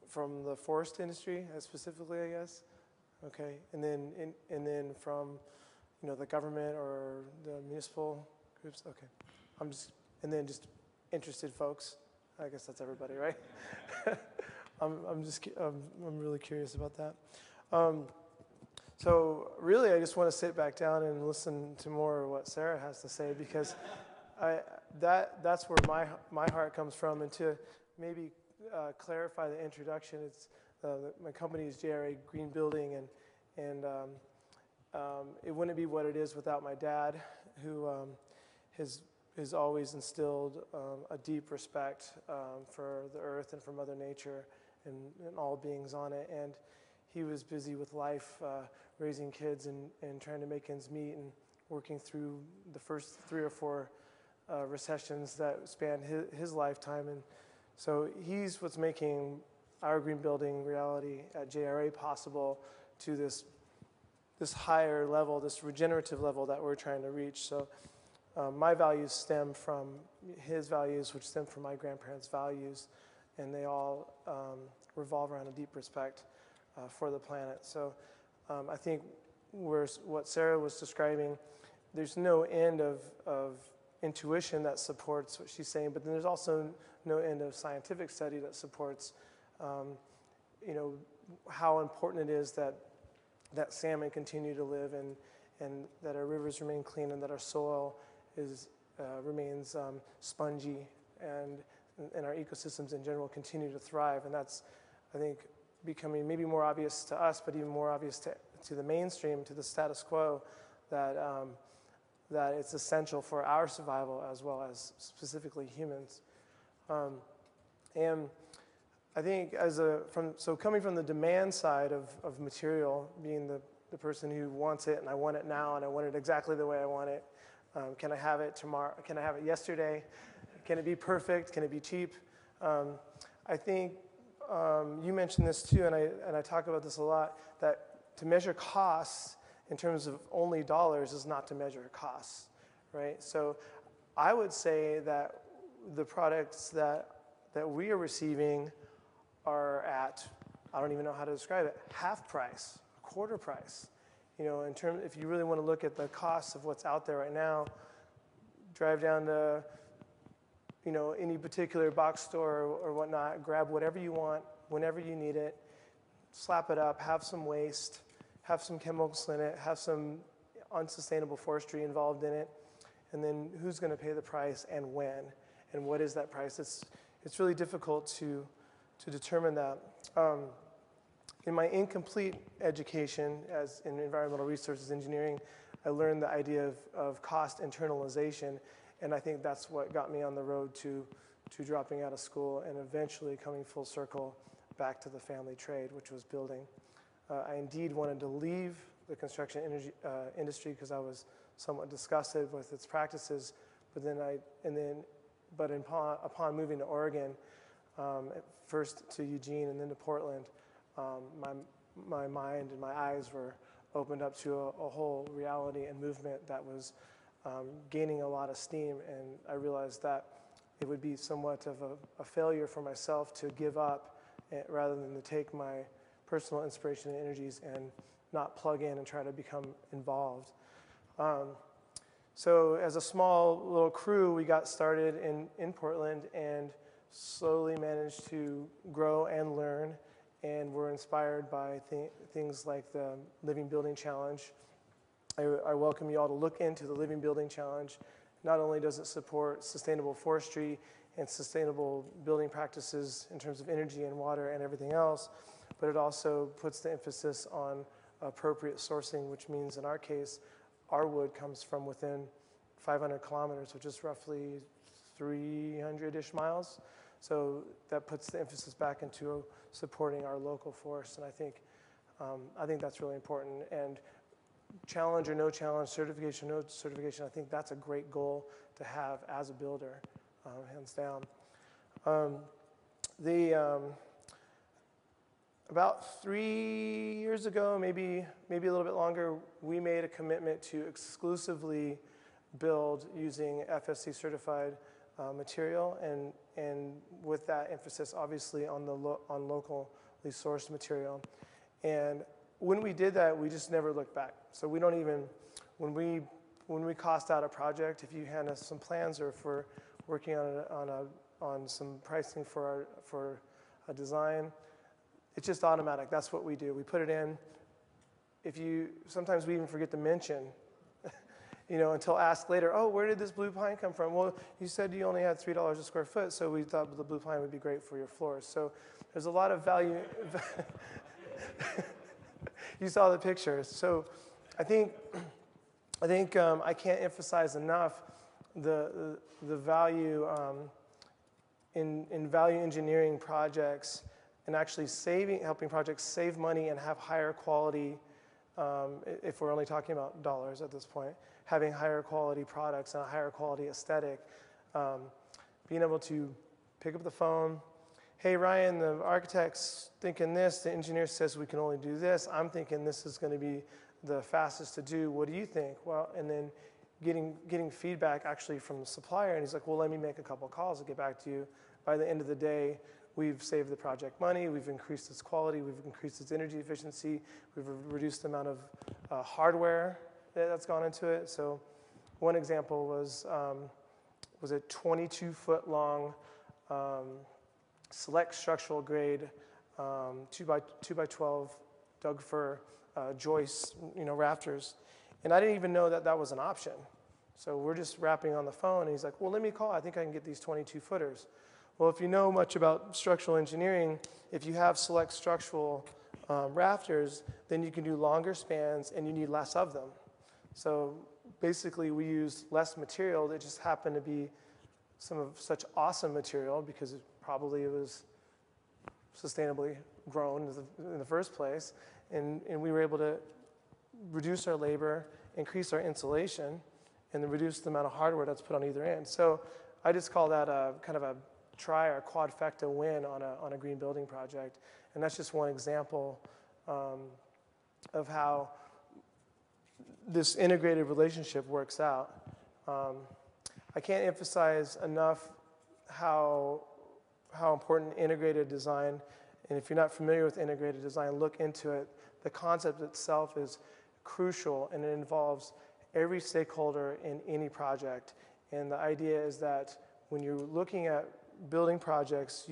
from the forest industry specifically, I guess? Okay. And then from the government or the municipal groups? Okay. And then just interested folks. I guess that's everybody, right? I'm really curious about that. So really, I just want to sit back down and listen to more of what Sarah has to say, because that's where my heart comes from. And to maybe clarify the introduction, it's my company is JRA Green Building, and it wouldn't be what it is without my dad, who has always instilled a deep respect for the earth and for Mother Nature and all beings on it. And he was busy with life, raising kids and trying to make ends meet and working through the first 3 or 4 recessions that spanned his lifetime. And so he's what's making our green building reality at JRA possible to this higher level, this regenerative level that we're trying to reach. So my values stem from his values, which stem from my grandparents' values, and they all revolve around a deep respect for the planet. So I think what Sarah was describing, there's no end of intuition that supports what she's saying, but then there's also no end of scientific study that supports how important it is that that salmon continue to live and that our rivers remain clean and that our soil remains spongy and our ecosystems in general continue to thrive. And that's, I think, becoming maybe more obvious to us, but even more obvious to the mainstream, to the status quo, that it's essential for our survival as well as specifically humans. And I think coming from the demand side of material, being the person who wants it and I want it now and I want it exactly the way I want it. Can I have it tomorrow? Can I have it yesterday? Can it be perfect? Can it be cheap? I think you mentioned this too, and I talk about this a lot, that to measure costs in terms of only dollars is not to measure costs, right? So I would say that the products that we are receiving are at, I don't even know how to describe it, half price, a quarter price. If you really want to look at the costs of what's out there right now, drive down to, any particular box store or whatnot, grab whatever you want, whenever you need it, slap it up, have some waste, have some chemicals in it, have some unsustainable forestry involved in it, and then who's going to pay the price and when, and what is that price? It's really difficult to determine that. In my incomplete education as in environmental resources engineering, I learned the idea of cost internalization, and I think that's what got me on the road to dropping out of school and eventually coming full circle back to the family trade, which was building. I indeed wanted to leave the construction industry because I was somewhat disgusted with its practices, but upon moving to Oregon, first to Eugene and then to Portland, my mind and my eyes were opened up to a whole reality and movement that was gaining a lot of steam, and I realized that it would be somewhat of a failure for myself to give up rather than to take my personal inspiration and energies and not plug in and try to become involved. So as a small little crew, we got started in Portland and slowly managed to grow and learn, and were inspired by things like the Living Building Challenge. I welcome you all to look into the Living Building Challenge. Not only does it support sustainable forestry and sustainable building practices in terms of energy and water and everything else, but it also puts the emphasis on appropriate sourcing, which means in our case, our wood comes from within 500 kilometers, which is roughly 300-ish miles. So that puts the emphasis back into supporting our local forests, and I think that's really important. And challenge or no challenge, certification or no certification, I think that's a great goal to have as a builder, hands down. About 3 years ago, maybe a little bit longer, we made a commitment to exclusively build using FSC certified material, and with that emphasis, obviously, on locally sourced material. And when we did that, we just never looked back. So we don't even, when we cost out a project, if you hand us some plans or if we're working on some pricing for a design, it's just automatic. That's what we do. We put it in. Sometimes we even forget to mention, until asked later, oh, where did this blue pine come from? Well, you said you only had $3 a square foot, so we thought the blue pine would be great for your floors. So there's a lot of value. You saw the pictures. So I think I can't emphasize enough the value in value engineering projects and actually helping projects save money and have higher quality, if we're only talking about dollars at this point, having higher quality products and a higher quality aesthetic, being able to pick up the phone, hey, Ryan, the architect's thinking this, the engineer says we can only do this, I'm thinking this is going to be the fastest to do, what do you think? Well, and then getting feedback actually from the supplier, and he's like, well, let me make a couple calls and get back to you. By the end of the day, we've saved the project money, we've increased its quality, we've increased its energy efficiency, we've reduced the amount of hardware that's gone into it. So one example was a 22-foot long select structural grade 2x12 Doug fir joists, rafters. And I didn't even know that that was an option. So we're just rapping on the phone, and he's like, well, let me call. I think I can get these 22-footers. Well, if you know much about structural engineering, if you have select structural rafters, then you can do longer spans, and you need less of them. So basically, we used less material. That just happened to be some of such awesome material because it was sustainably grown in the first place. And we were able to reduce our labor, increase our insulation, and then reduce the amount of hardware that's put on either end. So I just call that a kind of a try or quadfecta win on a green building project. And that's just one example of how this integrated relationship works out. I can't emphasize enough how important integrated design, and if you're not familiar with integrated design, look into it. The concept itself is crucial, and it involves every stakeholder in any project. And the idea is that when you're looking at building projects,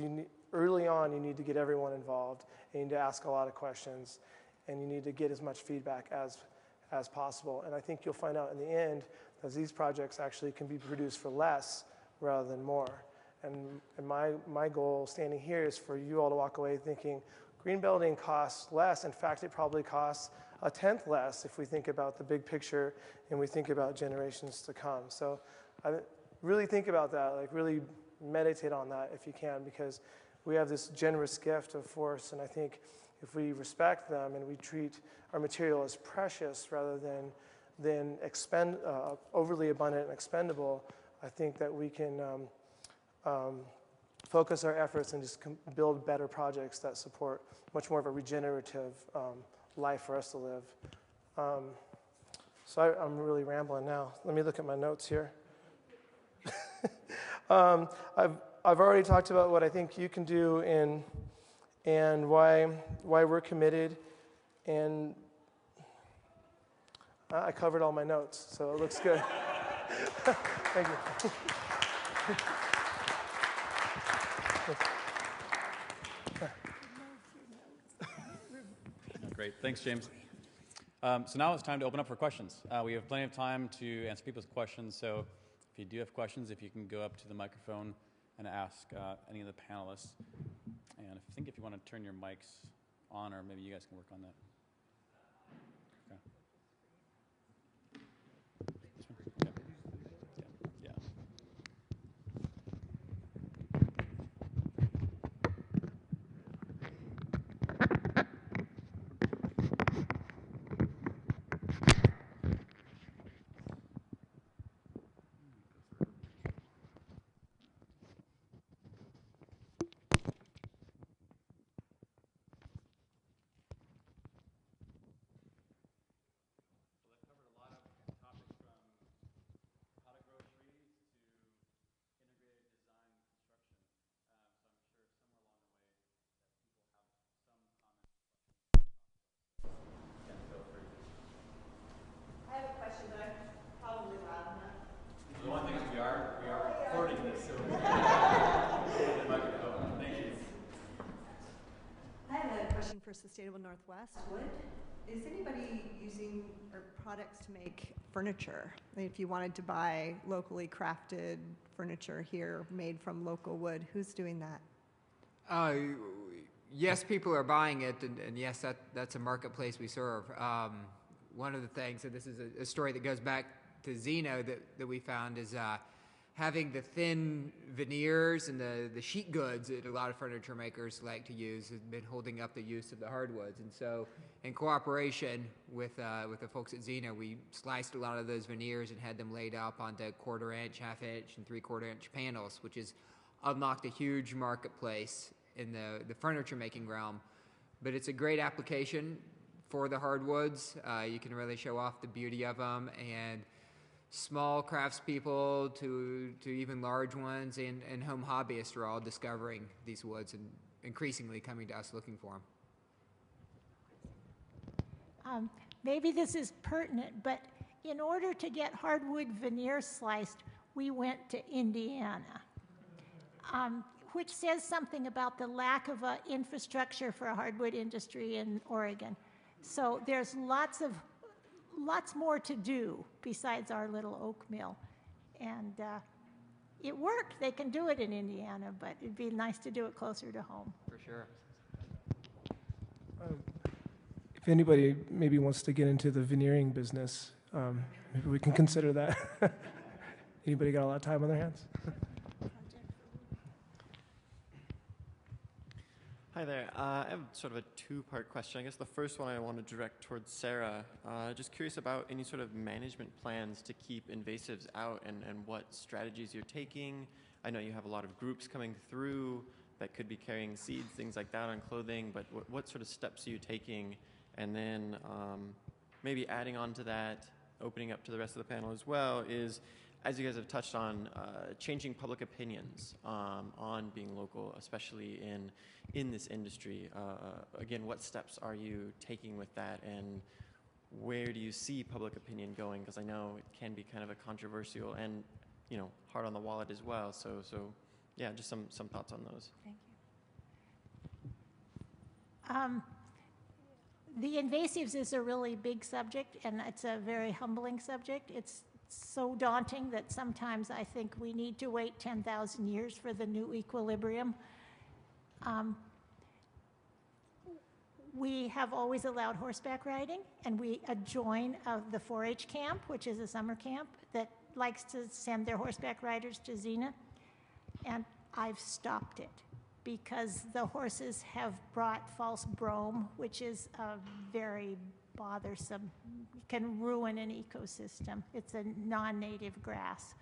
early on you need to get everyone involved, and you need to ask a lot of questions, and you need to get as much feedback as possible. And I think you'll find out in the end that these projects actually can be produced for less rather than more. And my goal standing here is for you all to walk away thinking green building costs less. In fact, it probably costs a tenth less if we think about the big picture and we think about generations to come. So I really think about that, like really meditate on that if you can, because we have this generous gift of force, and I think if we respect them and we treat our material as precious rather than overly abundant and expendable, I think that we can focus our efforts and just build better projects that support much more of a regenerative life for us to live. So I'm really rambling now. Let me look at my notes here. I've already talked about what I think you can do and why we're committed, and I covered all my notes, so it looks good. Thank you. Great, thanks, James. So now it's time to open up for questions. We have plenty of time to answer people's questions, so if you do have questions, if you can go up to the microphone and ask any of the panelists. And I think if you want to turn your mics on, or maybe you guys can work on that. Okay. This one? Yeah. For Sustainable Northwest, is anybody using products to make furniture? I mean, if you wanted to buy locally crafted furniture here made from local wood, who's doing that? Yes, people are buying it, and yes, that's a marketplace we serve. One of the things, and this is a story that goes back to Xena that we found, is having the thin veneers and the sheet goods that a lot of furniture makers like to use has been holding up the use of the hardwoods. And so in cooperation with the folks at Zena, we sliced a lot of those veneers and had them laid up onto 1/4 inch, 1/2 inch, and 3/4 inch panels, which has unlocked a huge marketplace in the furniture making realm. But it's a great application for the hardwoods. You can really show off the beauty of them, and small craftspeople to even large ones and home hobbyists are all discovering these woods and increasingly coming to us looking for them. Maybe this is pertinent, but in order to get hardwood veneer sliced, we went to Indiana, which says something about the lack of infrastructure for a hardwood industry in Oregon. So there's lots more to do besides our little oak mill. And it worked. They can do it in Indiana, but it'd be nice to do it closer to home. For sure. If anybody maybe wants to get into the veneering business, maybe we can consider that. Anybody got a lot of time on their hands? Hi there. I have sort of a two-part question. I guess the first one I want to direct towards Sarah. Just curious about any sort of management plans to keep invasives out and what strategies you're taking. I know you have a lot of groups coming through that could be carrying seeds, things like that on clothing, but what sort of steps are you taking? And then maybe adding on to that, opening up to the rest of the panel as well, is as you guys have touched on, changing public opinions on being local, especially in this industry. Again, what steps are you taking with that, and where do you see public opinion going? Because I know it can be kind of a controversial and, you know, hard on the wallet as well. So yeah, just some thoughts on those. Thank you. The invasives is a really big subject, and it's a very humbling subject. It's so daunting that sometimes I think we need to wait 10,000 years for the new equilibrium. We have always allowed horseback riding, and we join the 4-H camp, which is a summer camp that likes to send their horseback riders to Xena, and I've stopped it because the horses have brought false brome, which is a very bothersome, can ruin an ecosystem. It's a non-native grass.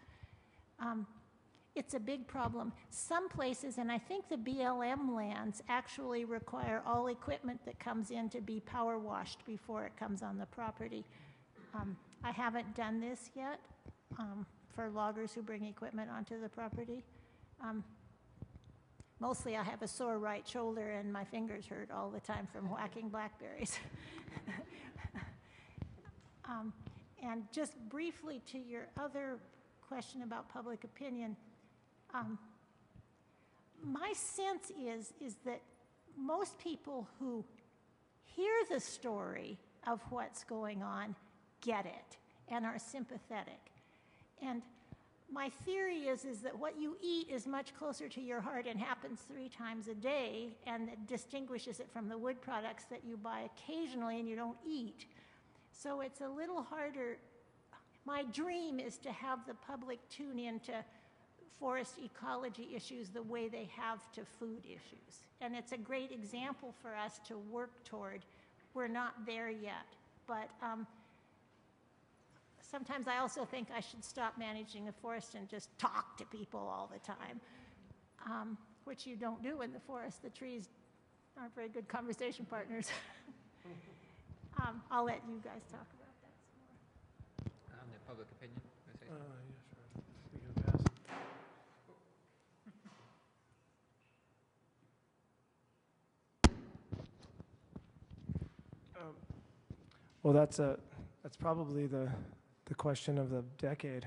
It's a big problem. Some places, and I think the BLM lands actually require all equipment that comes in to be power washed before it comes on the property. I haven't done this yet for loggers who bring equipment onto the property. Mostly I have a sore right shoulder and my fingers hurt all the time from whacking blackberries. And just briefly to your other question about public opinion, my sense is that most people who hear the story of what's going on get it and are sympathetic. And my theory is that what you eat is much closer to your heart and happens 3 times a day, and it distinguishes it from the wood products that you buy occasionally and you don't eat. So it's a little harder. My dream is to have the public tune into forest ecology issues the way they have to food issues. And it's a great example for us to work toward. We're not there yet, but sometimes I also think I should stop managing the forest and just talk to people all the time, which you don't do in the forest. The trees aren't very good conversation partners. I'll let you guys talk about that some more. The public opinion? Yeah, sure. We can pass. Well, that's probably the question of the decade.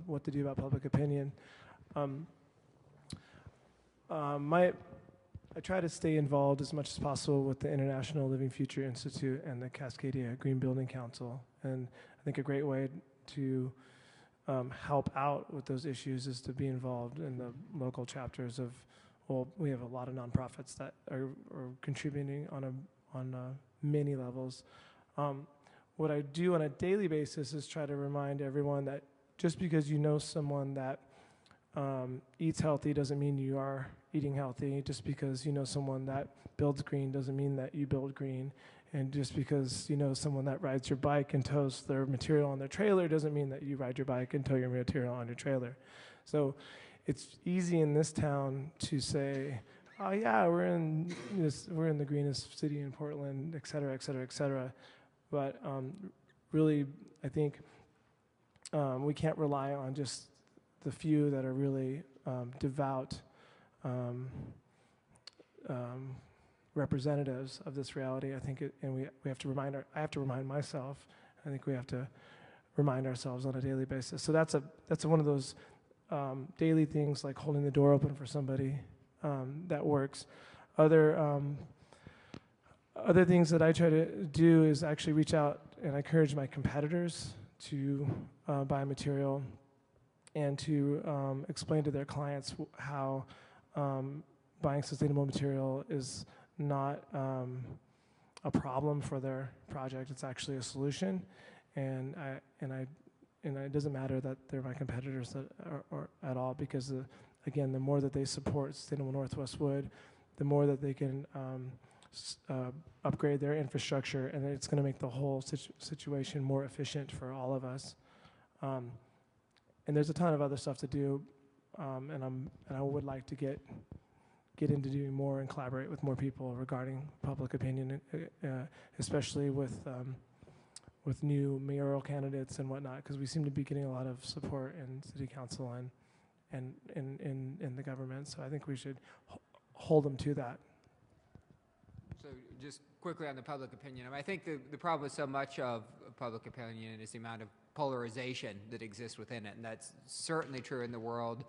What to do about public opinion. I try to stay involved as much as possible with the International Living Future Institute and the Cascadia Green Building Council. And I think a great way to help out with those issues is to be involved in the local chapters of, well, we have a lot of nonprofits that are contributing on many levels. What I do on a daily basis is try to remind everyone that just because you know someone that eats healthy doesn't mean you are eating healthy. Just because you know someone that builds green doesn't mean that you build green. And just because you know someone that rides your bike and tows their material on their trailer doesn't mean that you ride your bike and tow your material on your trailer. So it's easy in this town to say, oh yeah, we're in the greenest city in Portland, et cetera, et cetera, et cetera. But really, I think we can't rely on just the few that are really devout representatives of this reality. I think, we have to I have to remind myself. I think we have to remind ourselves on a daily basis. So that's one of those daily things, like holding the door open for somebody that works. Other other things that I try to do is actually reach out and I encourage my competitors to buy material and to explain to their clients how buying sustainable material is not a problem for their project. It's actually a solution, and it doesn't matter that they're my competitors or at all, because again, the more that they support Sustainable Northwest Wood, the more that they can upgrade their infrastructure, and it's going to make the whole situation more efficient for all of us. And there's a ton of other stuff to do, and I would like to get into doing more and collaborate with more people regarding public opinion, especially with new mayoral candidates and whatnot, because we seem to be getting a lot of support in city council and in the government. So I think we should hold them to that. So just quickly on the public opinion, I think the problem with so much of public opinion is the amount of polarization that exists within it, and that's certainly true in the world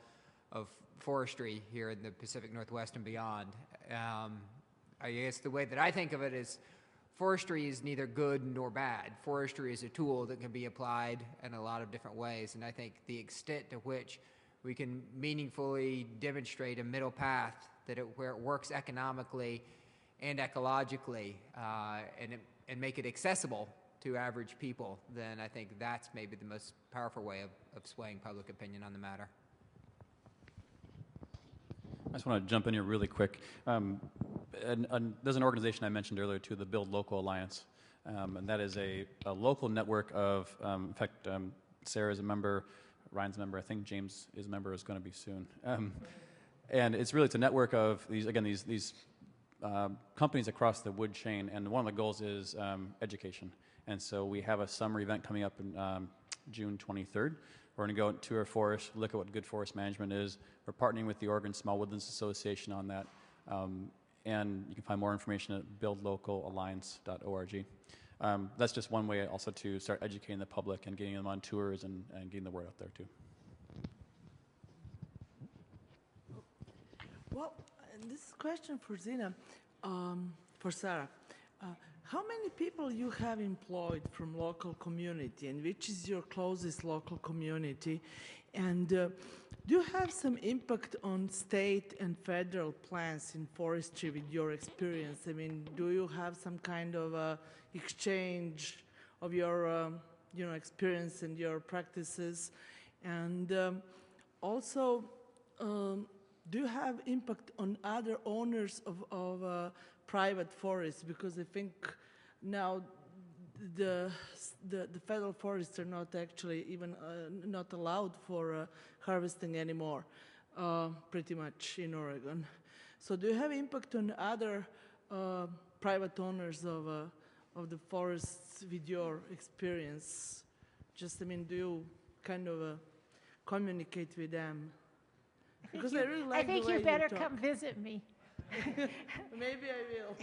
of forestry here in the Pacific Northwest and beyond. I guess the way that I think of it is forestry is neither good nor bad. Forestry is a tool that can be applied in a lot of different ways, and I think the extent to which we can meaningfully demonstrate a middle path where it works economically and ecologically, and make it accessible to average people, then I think that's maybe the most powerful way of swaying public opinion on the matter. I just want to jump in here really quick. And there's an organization I mentioned earlier too, the Build Local Alliance, and that is a local network of, in fact, Sarah is a member, Ryan's a member, I think James is a member, is going to be soon. And it's a network of these companies across the wood chain, and one of the goals is education. And so we have a summer event coming up in June 23rd. We're going to go to our forest, look at what good forest management is. We're partnering with the Oregon Small Woodlands Association on that. And you can find more information at buildlocalalliance.org. That's just one way also to start educating the public and getting them on tours and getting the word out there too. Well, this question for Zena, for Sarah. How many people you have employed from local community, and which is your closest local community? And do you have some impact on state and federal plans in forestry with your experience? I mean, do you have some kind of exchange of your experience and your practices? And also, do you have impact on other owners of private forests? Because I think now the federal forests are not actually even not allowed for harvesting anymore, pretty much in Oregon. So do you have impact on other private owners of the forests with your experience? Just, I mean, do you kind of communicate with them? Because I really like the way you talk. I think you better come visit me. Maybe I will.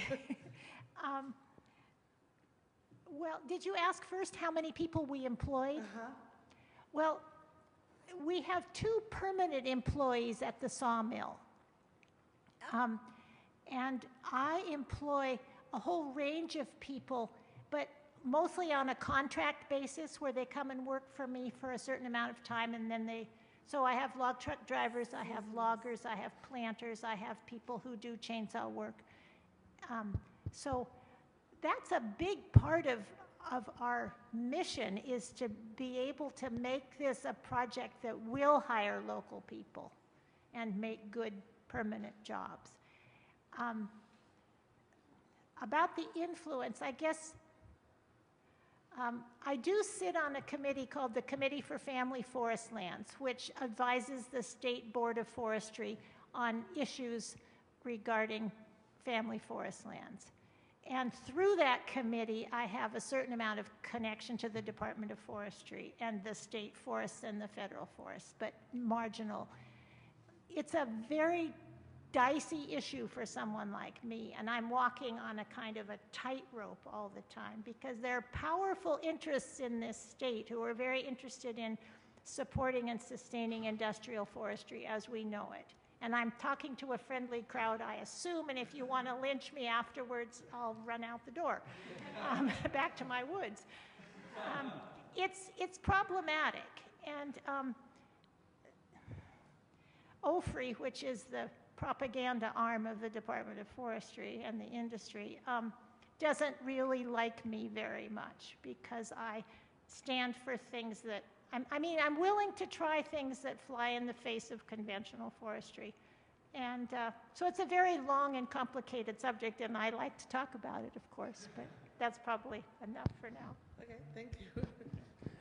Well, did you ask first how many people we employed? Well, we have 2 permanent employees at the sawmill. And I employ a whole range of people, but mostly on a contract basis where they come and work for me for a certain amount of time, and then so I have log truck drivers, I have loggers, I have planters, I have people who do chainsaw work. So that's a big part of our mission, is to be able to make this a project that will hire local people and make good permanent jobs. About the influence, I guess I do sit on a committee called the Committee for Family Forest Lands, which advises the State Board of Forestry on issues regarding family forest lands. And through that committee, I have a certain amount of connection to the Department of Forestry and the state forests and the federal forests, but marginal. It's a very dicey issue for someone like me, and I'm walking on a kind of a tightrope all the time, because there are powerful interests in this state who are very interested in supporting and sustaining industrial forestry as we know it. And I'm talking to a friendly crowd, I assume, and if you want to lynch me afterwards, I'll run out the door, back to my woods. It's problematic. And OFRI, which is the propaganda arm of the Department of Forestry and the industry, doesn't really like me very much because I stand for things that, I'm willing to try things that fly in the face of conventional forestry. And so it's a very long and complicated subject, and I like to talk about it, of course, but that's probably enough for now. Okay, thank you.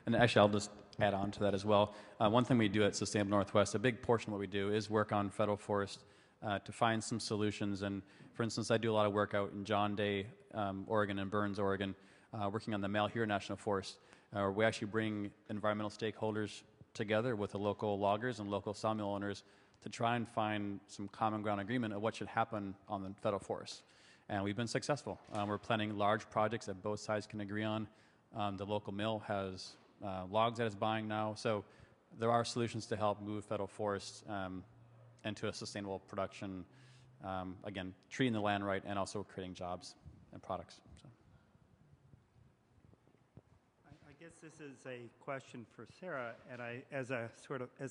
And actually, I'll just add on to that as well. One thing we do at Sustainable Northwest, a big portion of what we do is work on federal forest to find some solutions. And for instance, I do a lot of work out in John Day, Oregon, and Burns, Oregon, working on the Malheur National Forest. We actually bring environmental stakeholders together with the local loggers and local sawmill owners to try and find some common ground agreement of what should happen on the federal forest. And we've been successful. We're planning large projects that both sides can agree on. The local mill has logs that it's buying now. So there are solutions to help move federal forests into a sustainable production, again, treating the land right and also creating jobs and products. So. I guess this is a question for Sarah, and as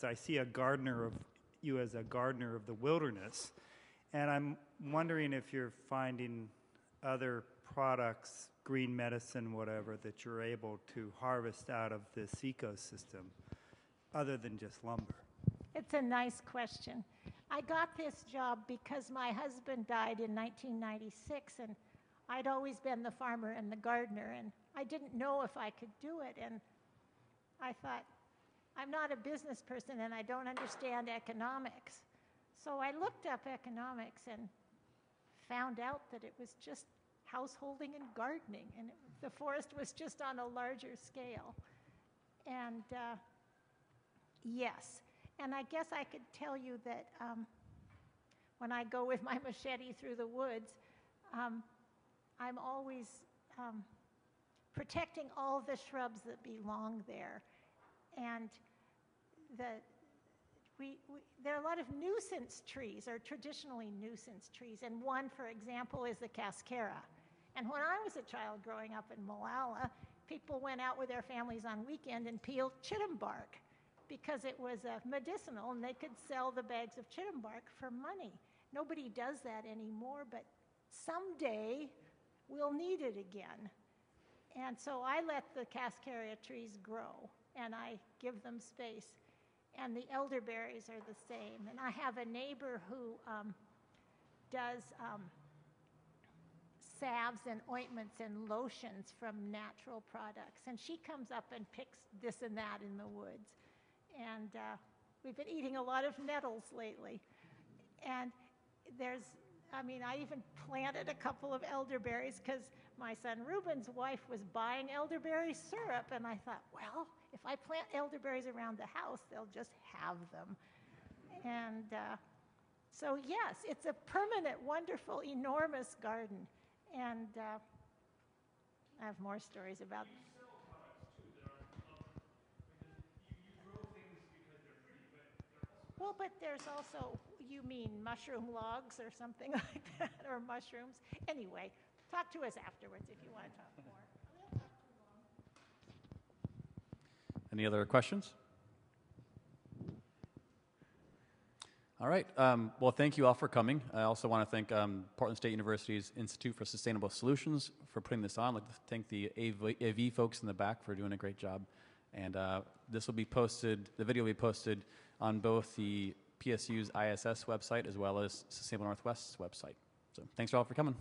I see a gardener of you as a gardener of the wilderness, and I'm wondering if you're finding other products, green medicine, whatever, that you're able to harvest out of this ecosystem other than just lumber. It's a nice question. I got this job because my husband died in 1996, and I'd always been the farmer and the gardener, and I didn't know if I could do it. And I thought, I'm not a business person, and I don't understand economics. So I looked up economics and found out that it was just householding and gardening, and the forest was just on a larger scale. And yes. And I guess I could tell you that when I go with my machete through the woods, I'm always protecting all the shrubs that belong there. And there are a lot of nuisance trees, or traditionally nuisance trees, and one, for example, is the cascara. And when I was a child growing up in Molalla, people went out with their families on weekend and peeled chitim bark, because it was medicinal, and they could sell the bags of chitim bark for money. Nobody does that anymore, but someday we'll need it again. And so I let the cascara trees grow, and I give them space. And the elderberries are the same. And I have a neighbor who does salves and ointments and lotions from natural products. And she comes up and picks this and that in the woods. And we've been eating a lot of nettles lately. And I even planted a couple of elderberries because my son Ruben's wife was buying elderberry syrup. And I thought, well, if I plant elderberries around the house, they'll just have them. And so, yes, it's a permanent, wonderful, enormous garden. And I have more stories about it. Well, but there's also, you mean mushroom logs or something like that, or mushrooms? Anyway, talk to us afterwards if you want to talk more. Any other questions? All right. Well, thank you all for coming. I also want to thank Portland State University's Institute for Sustainable Solutions for putting this on. I'd like to thank the AV folks in the back for doing a great job. And this will be posted, the video will be posted on both the PSU's ISS website as well as Sustainable Northwest's website. So thanks all for coming.